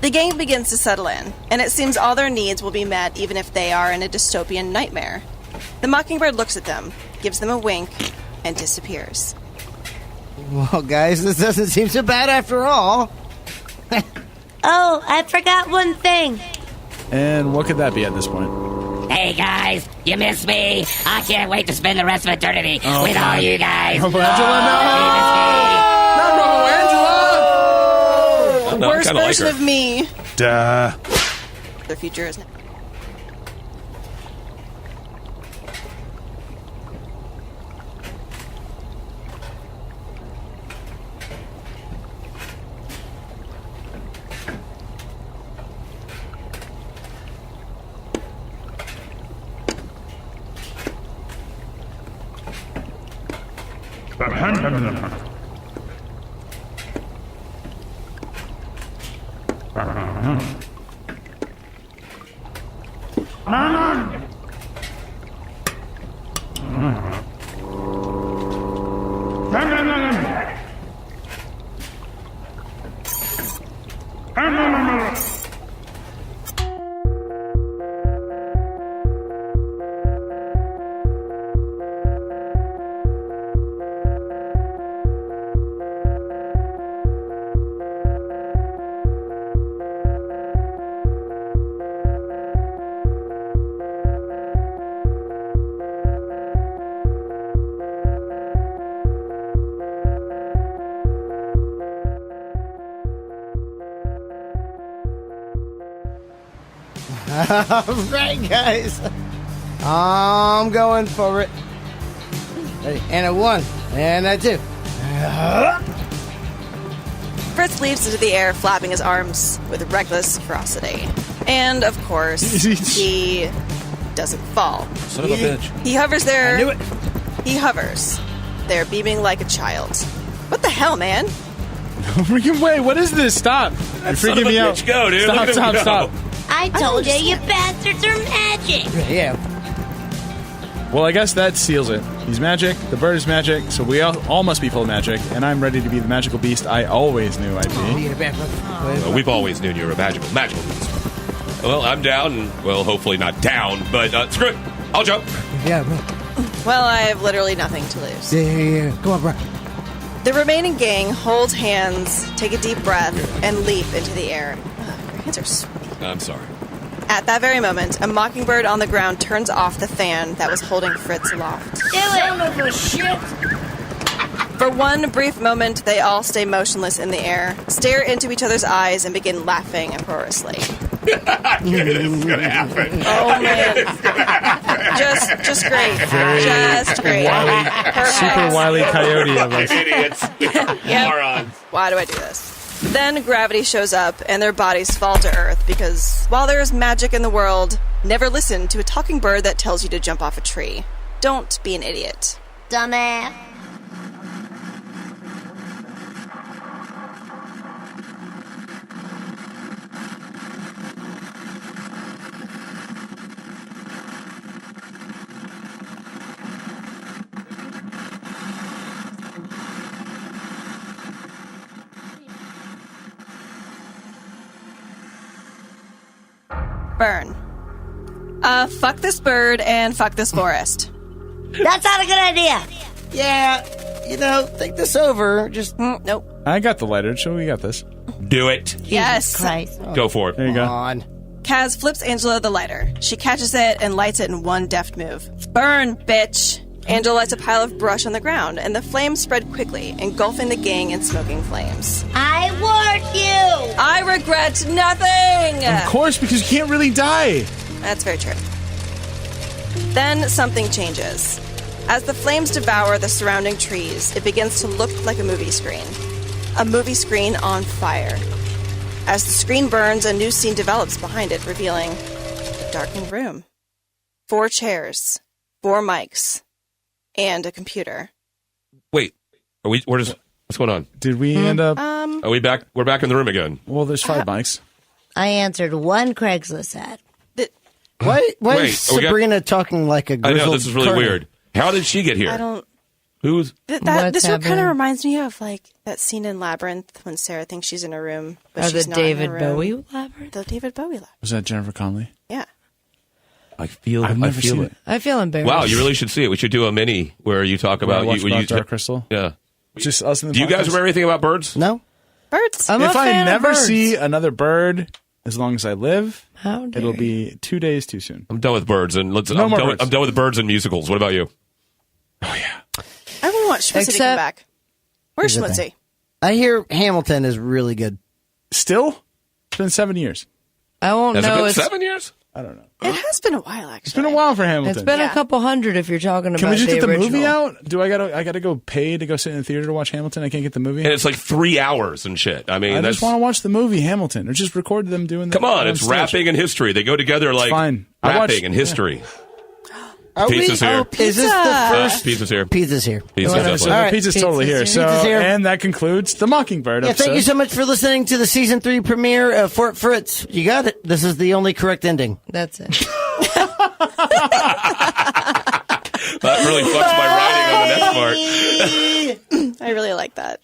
The gang begins to settle in, and it seems all their needs will be met even if they are in a dystopian nightmare. The mockingbird looks at them, gives them a wink, and disappears. Well, guys, this doesn't seem so bad after all. Oh, I forgot one thing. And what could that be at this point? Hey guys, you miss me? I can't wait to spend the rest of eternity with all you guys. Robo Angela, no! Robo Angela! No, I Worst kinda like version her. of me. Duh. The future is now. All right, guys. I'm going for it. Ready? And a 1. And a 2. Fritz leaps into the air, flapping his arms with reckless ferocity. And, of course, he doesn't fall. Son of a bitch. He hovers there. I knew it. He hovers. They're beaming like a child. What the hell, man? Freaking wait, what is this? Stop. You're Son of freaking a me out. bitch, go, dude. Stop, Look at stop, him stop. go. I told you, you bastards are magic. Yeah. Well, I guess that seals it. He's magic, the bird is magic, so we all must be full of magic, and I'm ready to be the magical beast I always knew I'd be. Well, we've always known you're a magical beast. Well, I'm down, and, well, hopefully not down, but screw it. I'll jump. Yeah, bro. Well, I have literally nothing to lose. Yeah. Come on, bro. The remaining gang holds hands, take a deep breath, and leap into the air. Ugh, your hands are sweet. I'm sorry. At that very moment, a mockingbird on the ground turns off the fan that was holding Fritz aloft. Do it. For one brief moment, they all stay motionless in the air, stare into each other's eyes, and begin laughing uproariously. It's gonna happen. Oh man, just great, just great. Perfect. Super wily coyote of us. Idiots. Morons. Why do I do this? Then gravity shows up and their bodies fall to earth because while there is magic in the world, never listen to a talking bird that tells you to jump off a tree. Don't be an idiot. Dumbass. Burn. Fuck this bird and fuck this forest. That's not a good idea. Yeah, think this over. Just Nope. I got the lighter. So we got this. Do it. Yes. Christ. Go for it. There you go. on. Kaz flips Angela the lighter. She catches it and lights it in one deft move. Burn, bitch! Angela lights a pile of brush on the ground, and the flames spread quickly, engulfing the gang in smoking flames. I warned you. I regret nothing! Of course, because you can't really die. That's very true. Then something changes. As the flames devour the surrounding trees, it begins to look like a movie screen. A movie screen on fire. As the screen burns, a new scene develops behind it, revealing a darkened room. 4 chairs, 4 mics, and a computer. Wait, what's going on? Did we end up? Are we back? We're back in the room again. Well, there's 5 mics. I answered one Craigslist ad. Why Wait, is Sabrina talking like a I grizzled know, this is really colonel? weird. How did she get here? I don't... Who's... This What's kind happening? of reminds me of, like, that scene in Labyrinth when Sarah thinks she's in a room, but Or she's the not in David a room. Bowie labyrinth? The David Bowie labyrinth. Was that Jennifer Connelly? Yeah. I've never seen it. I feel embarrassed. Wow, you really should see it. We should do a mini where you talk about... Watch you about Dark Crystal. Yeah. Just us in the Do you guys podcast? remember anything about birds? No. Birds. I'm a If I fan of never birds. see another bird, as long as I live, How dare it'll you. be 2 days too soon. I'm done with birds. And No I'm more done birds. I'm done with birds and musicals. What about you? I really want Schmutzy to come Except- back. Where's Here's the Schmutzy? thing. I hear Hamilton is really good. Still? It's been 7 years. I won't Has it know. been It's 7 years? I don't know. It has been a while, actually. It's been a while for Hamilton. It's been Yeah. a couple hundred if you're talking about Can we just get the original. movie out? Do I gotta go pay to go sit in the theater to watch Hamilton? I can't get the movie. And it's like 3 hours and shit. I mean, I that's... just want to watch the movie Hamilton, or just record them doing. Come on, that it's stage. rapping and history. They go together like fine. I rapping watched- and history. Are Pizza's we? here. Is this the first? Pizza's here. Pizza's here. Pizza's So definitely. the All right. pizza's totally here. Pizza's So, Pizza's here. and that concludes the Mockingbird Yeah, episode. thank you so much for listening to the season 3 premiere of Fort Fritz. You got it. This is the only correct ending. That's it. That really fucks my writing on the next part. I really like that.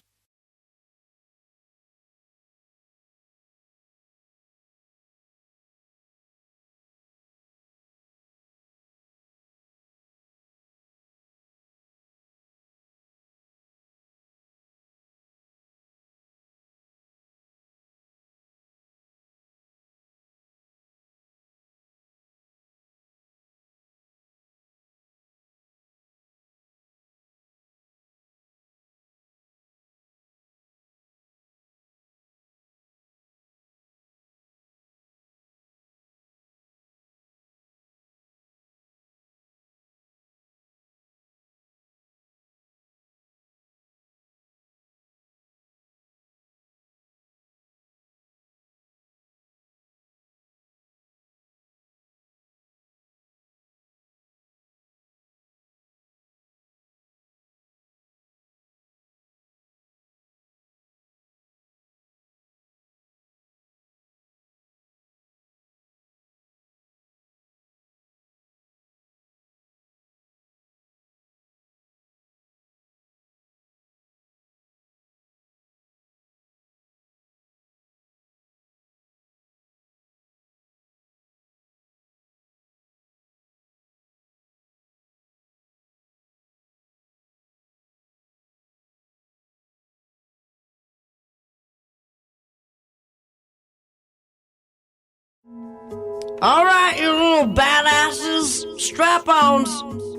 All right, you little badasses, strap-ons,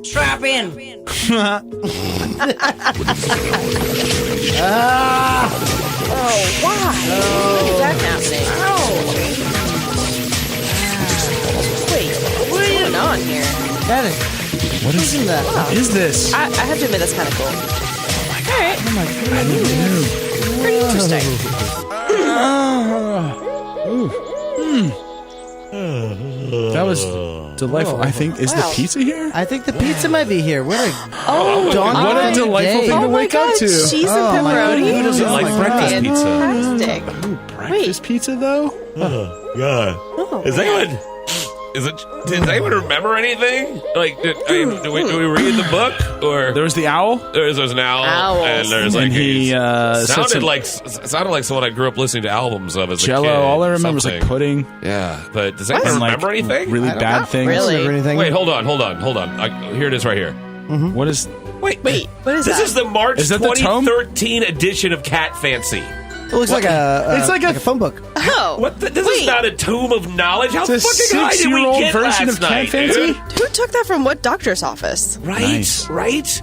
strap in. Oh, why? Why is that happening? Wait, what is going on here? That is. What is that? What is this? I have to admit, that's kind of cool. All right. Oh my God. Pretty interesting. That was delightful. I think is Wow. the pizza here? I think the pizza might be here. What a What a delightful thing to wake up to. Cheese and Oh, my God. pepperoni. Who doesn't like breakfast pizza? Fantastic. Breakfast pizza though? God. Is that good? Is it? Does anyone remember anything? Like, do we read the book or There was the owl. there's an owl Owls. and there's like And he, said sounded some- like someone I grew up listening to albums of as a Jello. kid. All I remember is something. like pudding. Yeah, but does anyone And, like, remember anything? Really bad things. really. Or anything? Wait, hold on. Here it is right here. What is? Wait. What is This that? is the March Is that the tome? 2013 edition of Cat Fancy. It looks like It's like a phone book. Oh, What? This is not a tome of knowledge. How It's a fucking high did we 6-year-old get version last of Cat night, Fancy? dude? who took that from what doctor's office? Right, Nice. right.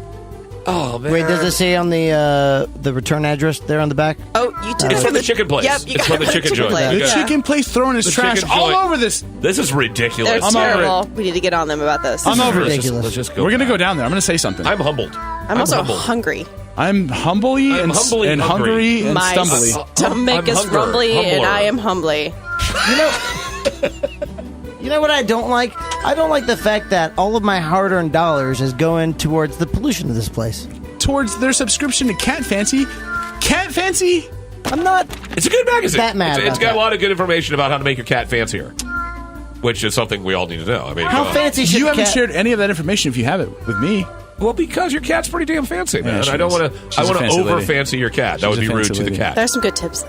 Oh man. Wait, does it say on the return address there on the back? Oh, you took It's it from the chicken place. Yep, you It's got from it the chicken joint. place. The Yeah. chicken place throwing his The trash chicken all joint. over this. This is ridiculous. They're I'm over terrible. We need to get on them about this. I'm over Let's it. ridiculous. Let's just go. We're gonna back. go down there. I'm gonna say something. I'm humbled. I'm also humbled. hungry. I'm humbly I'm and humbly and hungry. hungry and My stumbly. stomach is hunger, rumbly, and humbler. I am humbly. You know what I don't like? I don't like the fact that all of my hard-earned dollars is going towards the pollution of this place. Towards their subscription to Cat Fancy. Cat Fancy. I'm not. It's a good magazine. That mad It's about got that. a lot of good information about how to make your cat fancier, which is something we all need to know. I mean, How fancy should You a haven't cat- shared any of that information if you have it with me. Well, because your cat's pretty damn fancy, man. she I don't is. want to. She's I a want to fancy lady. over fancy your cat. That She's would be a rude fancy to the lady. cat. There's some good tips.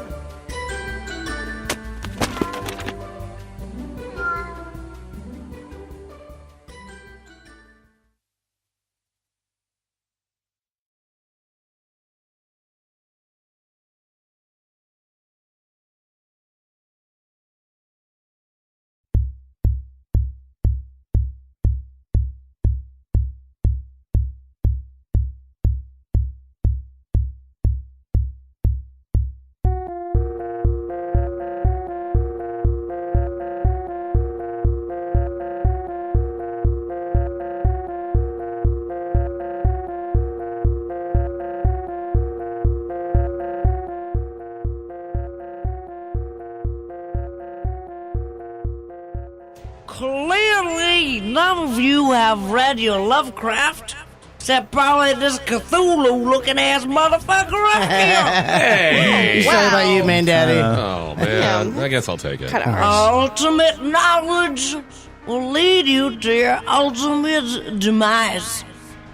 Clearly, none of you have read your Lovecraft, except probably this Cthulhu-looking ass motherfucker right here. Hey. Sorry about you, man, daddy. Oh man, I guess I'll take it. Kind of harsh. Ultimate knowledge will lead you to your ultimate demise.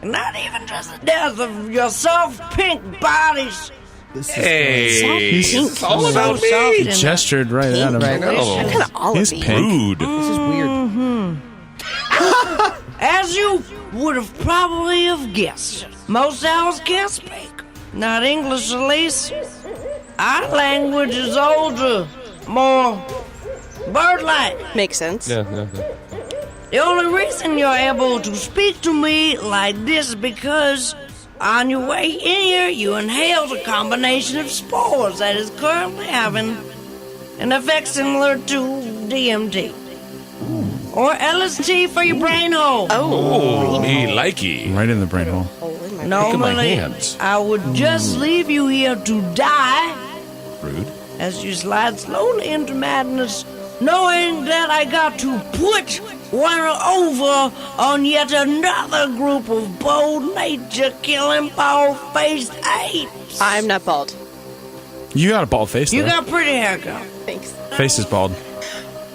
Not even just the death of your soft pink bodies. Hey, He's it's all about So me. He gestured right at him. Right. Oh, Kind of all He's of me. pink. rude. This is weird. As you would have probably have guessed, most owls can't speak. Not English, at least. Our language is older, more bird-like. Makes sense. Yeah. The only reason you're able to speak to me like this is because on your way in here, you inhaled a combination of spores that is currently having an effect similar to DMT. Or LSD for your brain hole. Oh, me likey. Right in the brain hole. Normally, hands. I would just leave you here to die Rude. as you slide slowly into madness, knowing that I got to put one over on yet another group of bold nature-killing, bald-faced apes. I'm not bald. You got a bald face, You though. got pretty hair, girl. Thanks. Face is bald.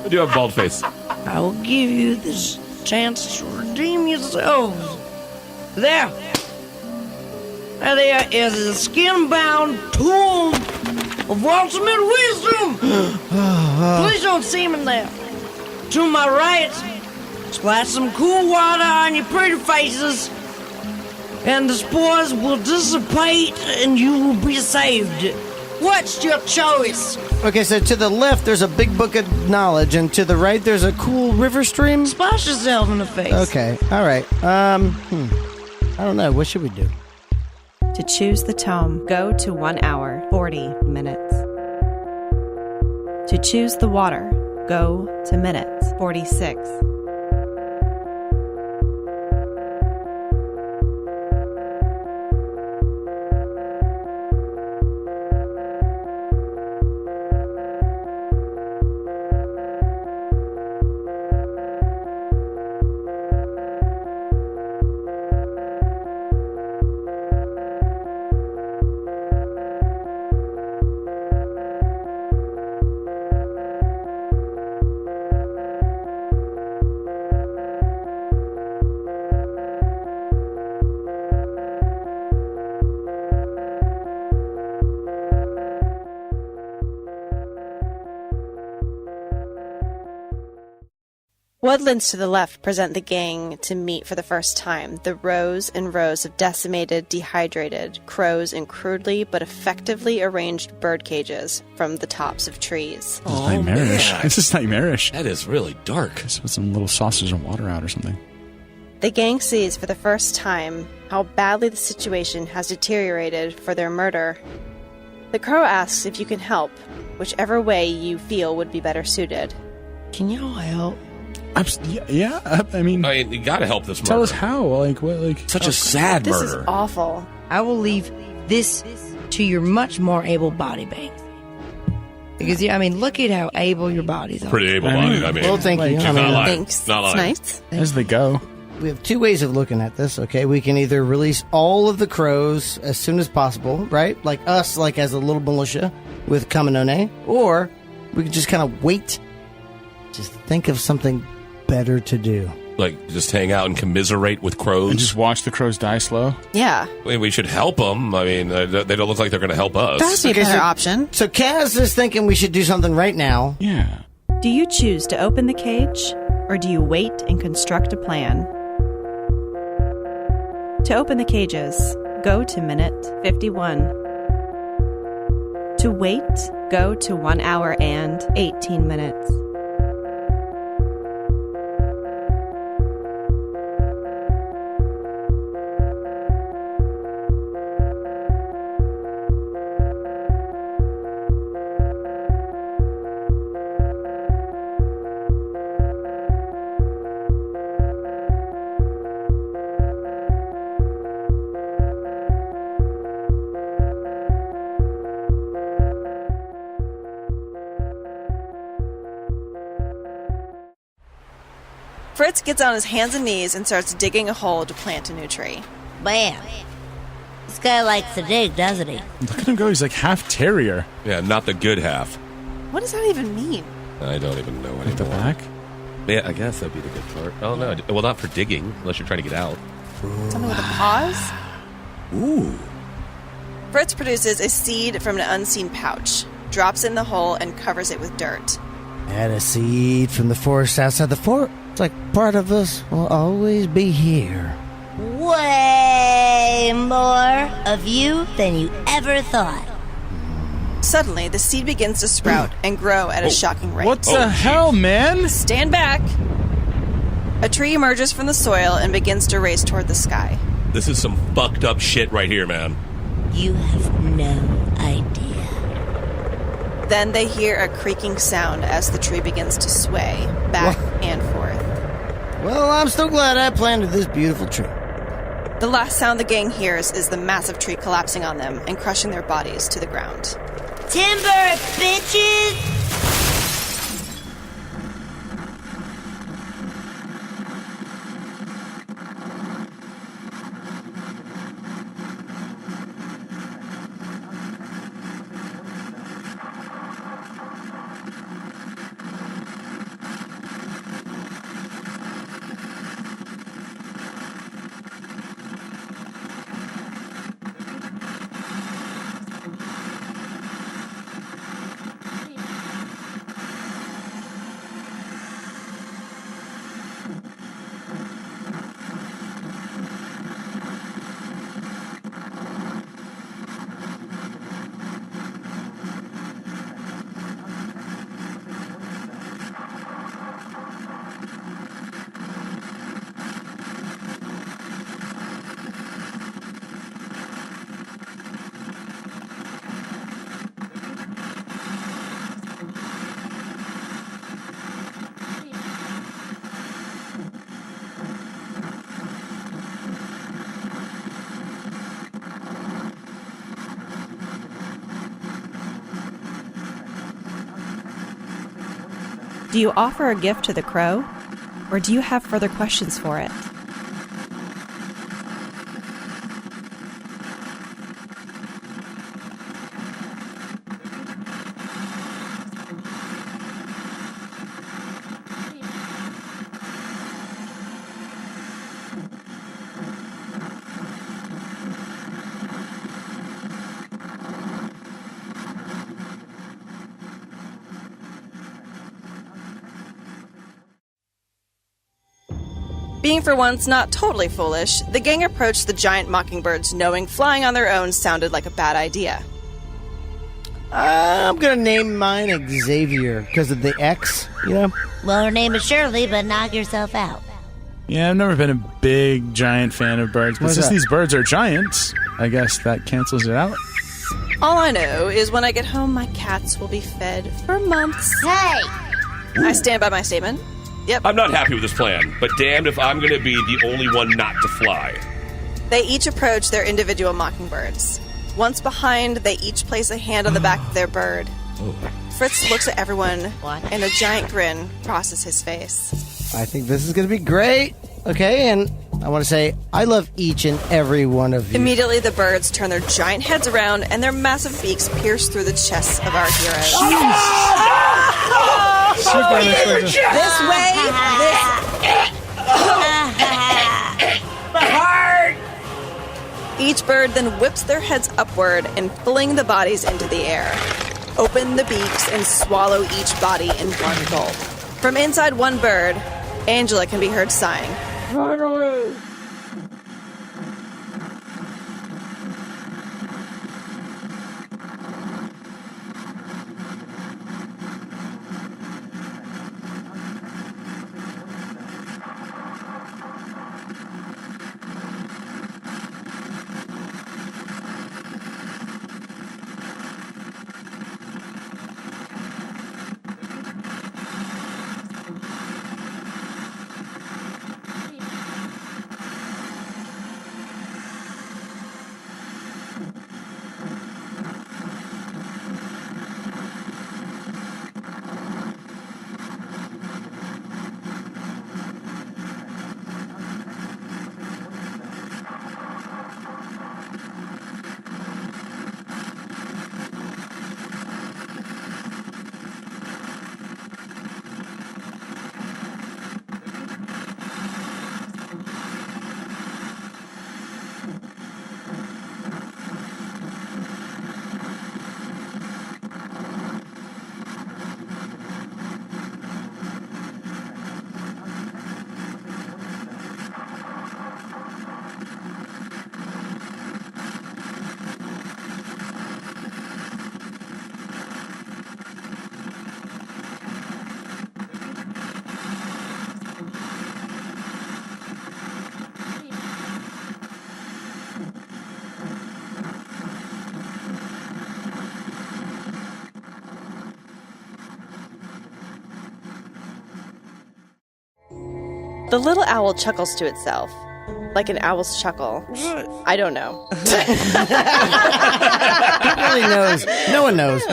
I do have a bald face. I will give you this chance to redeem yourselves. There. There is a skin-bound tomb of ultimate wisdom. Please don't see me there. To my right, splash some cool water on your pretty faces, and the spores will dissipate and you will be saved. What's your choice? Okay, so to the left there's a big book of knowledge, and to the right there's a cool river stream. Splash yourself in the face. Okay, all right. I don't know. What should we do? To choose the tome, go to 1 hour, 40 minutes. To choose the water, go to minutes, 46. Woodlands to the left present the gang to meet for the first time. The rows and rows of decimated, dehydrated crows in crudely but effectively arranged bird cages from the tops of trees. Oh, nightmarish. man. This is nightmarish. That is really dark. Just put some little saucers of water out or something. The gang sees for the first time how badly the situation has deteriorated for their murder. The crow asks if you can help, whichever way you feel would be better suited. Can y'all help? I mean, you gotta help this murder. tell us how. Like what? Like Such a sad This murder. is awful. I will leave this to your much more able-bodied banks. Because, yeah, I mean, look at how able your bodies are. Pretty able-bodied, I mean. Well, thank you. Like, I mean, not lying. Thanks. Not It's lying. nice. as they go. we have two ways of looking at this, okay? We can either release all of the crows as soon as possible, right? Like us, like as a little militia with Kaminone, or we could just kind of wait. Just think of something better to do. Like, just hang out and commiserate with crows. And just watch the crows die slow. Yeah. We should help them. I mean, they don't look like they're going to help us. That's a better option. So Kaz is thinking we should do something right now. Yeah. Do you choose to open the cage, or do you wait and construct a plan? To open the cages, go to minute 51. To wait, go to 1 hour and 18 minutes. Fritz gets on his hands and knees and starts digging a hole to plant a new tree. Bam. This guy likes to dig, doesn't he? Look at him go. He's like half terrier. Yeah, not the good half. What does that even mean? I don't even know anymore. Like the back. Yeah, I guess that'd be the good part. Oh, no. Well, not for digging, unless you're trying to get out. Something with a pause? Ooh. Fritz produces a seed from an unseen pouch, drops it in the hole, and covers it with dirt. Add a seed from the forest outside the fort. It's like part of us will always be here. Way more of you than you ever thought. Suddenly, the seed begins to sprout and grow at a shocking rate. What the hell, man? Stand back! A tree emerges from the soil and begins to race toward the sky. This is some fucked up shit right here, man. You have no idea. Then they hear a creaking sound as the tree begins to sway back and forth. Well, I'm so glad I planted this beautiful tree. The last sound the gang hears is the massive tree collapsing on them and crushing their bodies to the ground. Timber, bitches! Do you offer a gift to the crow, or do you have further questions for it? Being for once not totally foolish, the gang approached the giant mockingbirds knowing flying on their own sounded like a bad idea. I'm going to name mine Xavier because of the X, you know? Well, her name is Shirley, but knock yourself out. Yeah, I've never been a big, giant fan of birds, but since these birds are giants, I guess that cancels it out. All I know is when I get home, my cats will be fed for months. Hey! I stand by my statement. Yep. I'm not happy with this plan, but damned if I'm going to be the only one not to fly. They each approach their individual mockingbirds. Once behind, they each place a hand on the back of their bird. Fritz looks at everyone, and a giant grin crosses his face. I think this is going to be great. Okay, and I want to say I love each and every one of you. Immediately, the birds turn their giant heads around, and their massive beaks pierce through the chests of our heroes. This way. Each bird then whips their heads upward and fling the bodies into the air. Open the beaks and swallow each body in one gulp. From inside one bird, Angela can be heard sighing. Run away. The little owl chuckles to itself, like an owl's chuckle. I don't know. Who really knows? No one knows.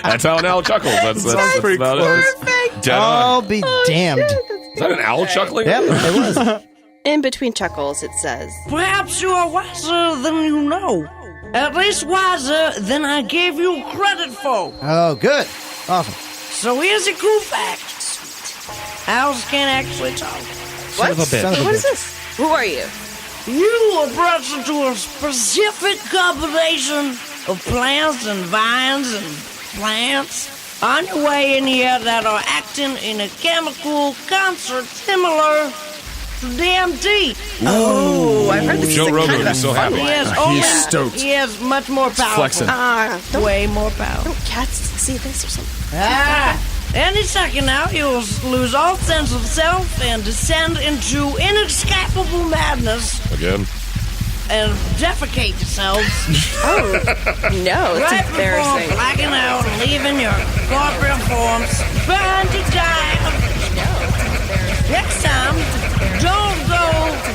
That's how an owl chuckles. That's pretty about close. it. Dead I'll on. be damned. Is that an owl chuckling? Yep, it was. In between chuckles, it says, Perhaps you are wiser than you know. At least wiser than I gave you credit for. Oh, good. Awesome. So here's a cool fact. Owls can't actually talk. What? Son of a What is bitch. this? Who are you? You are brought into a specific combination of plants and vines and plants on your way in here that are acting in a chemical concert similar to DMT. Oh, I've heard this Joe is a Rogan kind would of be so a fun happy. one. He has stoked. He has much more power. flexing. Way more power. Don't cats see this or something? Any second now, you'll lose all sense of self and descend into inescapable madness Again. and defecate yourselves Oh, no, it's right before embarrassing. blacking out and leaving your corporate forms behind to die. Next time, don't go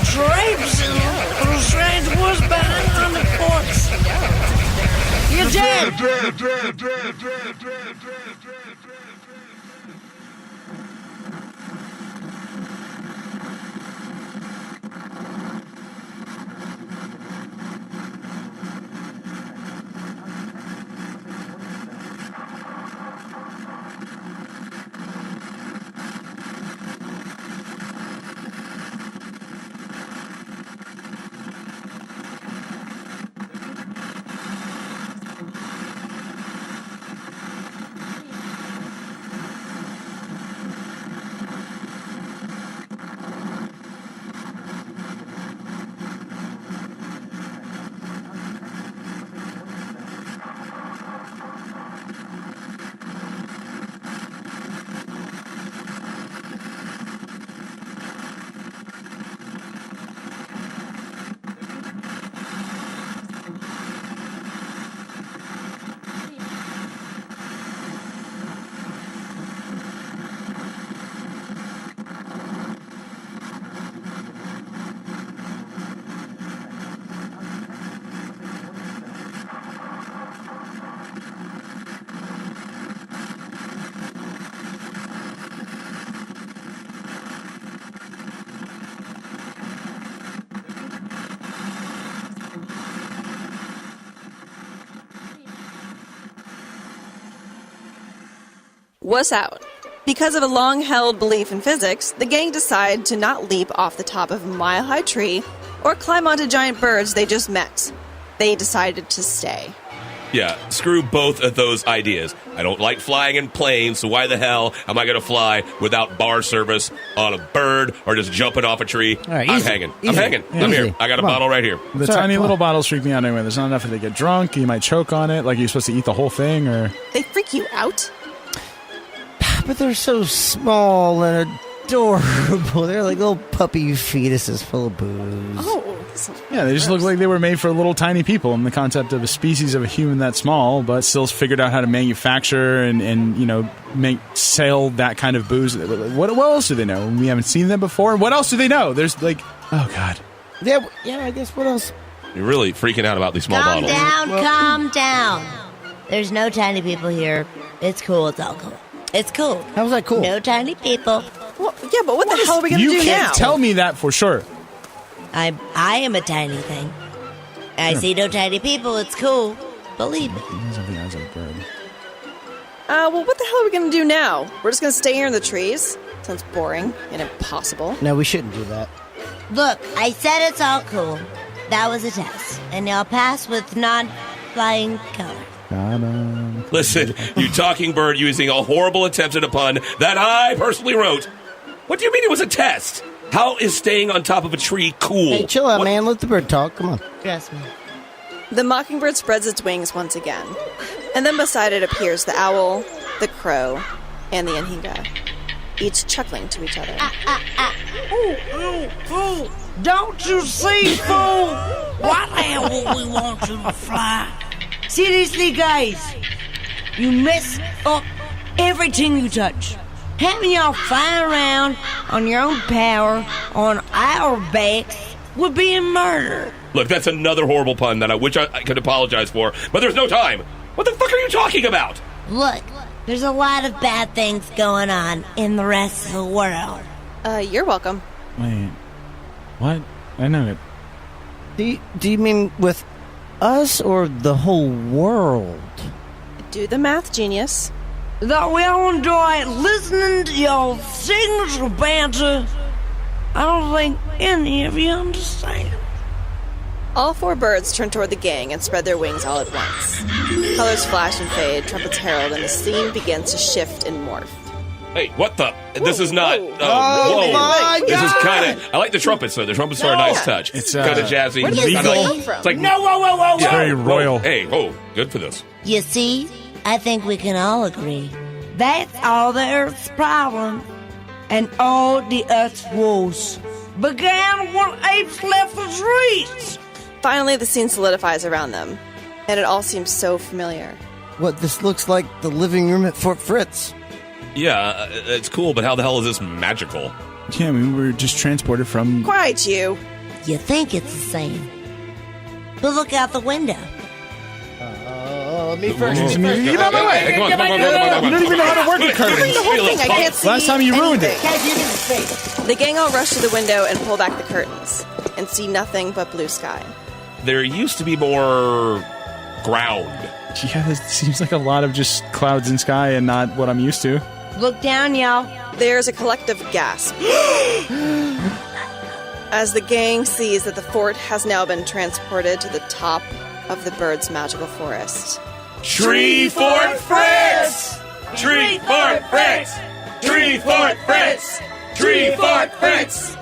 traipsing through strange woods behind on the porch. You're dead. Wuss out. Because of a long-held belief in physics, the gang decide to not leap off the top of a mile-high tree or climb onto giant birds they just met. They decided to stay. Yeah, screw both of those ideas. I don't like flying in planes, so why the hell am I going to fly without bar service on a bird or just jumping off a tree? Right, I'm hanging. I'm hanging. I'm here. I got a bottle right here. The tiny little bottles freak me out anyway. There's not enough if they get drunk. You might choke on it. Like, you're supposed to eat the whole thing, or... They freak you out? But they're so small and adorable. They're like little puppy fetuses full of booze. Oh. Yeah, they just look like they were made for little tiny people, and the concept of a species of a human that small, but still figured out how to manufacture and you know, sell that kind of booze. What else do they know? We haven't seen them before. What else do they know? There's like, oh God. Yeah, I guess what else? You're really freaking out about these small bottles. Calm down. There's no tiny people here. It's cool. It's all cool. It's cool. How's that cool? No tiny people. Well, yeah, but what the hell are we going to do now? You can't tell me that for sure. I am a tiny thing. I see no tiny people. It's cool. Believe me. Well, what the hell are we going to do now? We're just going to stay here in the trees? Sounds boring and impossible. No, we shouldn't do that. Look, I said it's all cool. That was a test. And y'all pass with non-flying color. Listen, you talking bird using a horrible attempt at a pun that I personally wrote. What do you mean it was a test? How is staying on top of a tree cool? Hey, chill out, man. Let the bird talk. Come on. Trust me. The mockingbird spreads its wings once again. And then beside it appears the owl, the crow, and the anhinga, each chuckling to each other. Fool! Don't you see, fool? Why the hell would we want you to fly? Seriously, guys, you mess up everything you touch. Having y'all fly around on your own power on our backs would be a murder. Look, that's another horrible pun that I wish I could apologize for, but there's no time. What the fuck are you talking about? Look, there's a lot of bad things going on in the rest of the world. You're welcome. Wait, what? I know it. Do you mean with us or the whole world? Do the math, genius. That we all enjoy listening to your signature banter. I don't think any of you understand. All four birds turn toward the gang and spread their wings all at once. Colors flash and fade, trumpets herald, and the scene begins to shift and morph. Hey, what the? This is not. Oh, my This is God. kind of. I like the trumpets, though. The trumpets are a nice touch. It's, kind of jazzy. Where did this Kinda come from? It's like, Whoa. yeah, very royal. Hey, good for this. You see, I think we can all agree. That's all the Earth's problem. And all the Earth's woes began when apes left the trees. Finally, the scene solidifies around them, and it all seems so familiar. What, this looks like the living room at Fort Fritz. Yeah, it's cool, but how the hell is this magical? Yeah, I mean, we were just transported from... Quiet, you. You think it's the same. But look out the window. Me first. Get out of my way. Hey, come on. You don't even know how to work the curtains. The whole thing, I can't see Last time you ruined it. anything. The gang all rush to the window and pull back the curtains, and see nothing but blue sky. There used to be more ground. Yeah, this seems like a lot of just clouds and sky and not what I'm used to. Look down, y'all. There's a collective gasp as the gang sees that the fort has now been transported to the top of the bird's magical forest. Tree Fort Fritz! Tree Fort Fritz! Tree Fort Fritz! Tree Fort Fritz!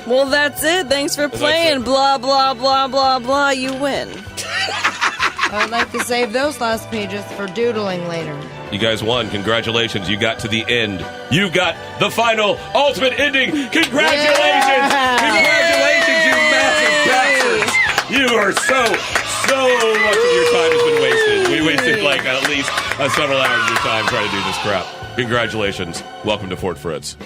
Well, that's it. Thanks for playing. Blah, blah, blah, blah, blah. You win. I'd like to save those last pages for doodling later. You guys won. Congratulations. You got to the end. You got the final ultimate ending. Congratulations! Congratulations, you massive bastards! You are so much of your time has been wasted. We wasted like at least several hours of your time trying to do this crap. Congratulations. Welcome to Fort Fritz.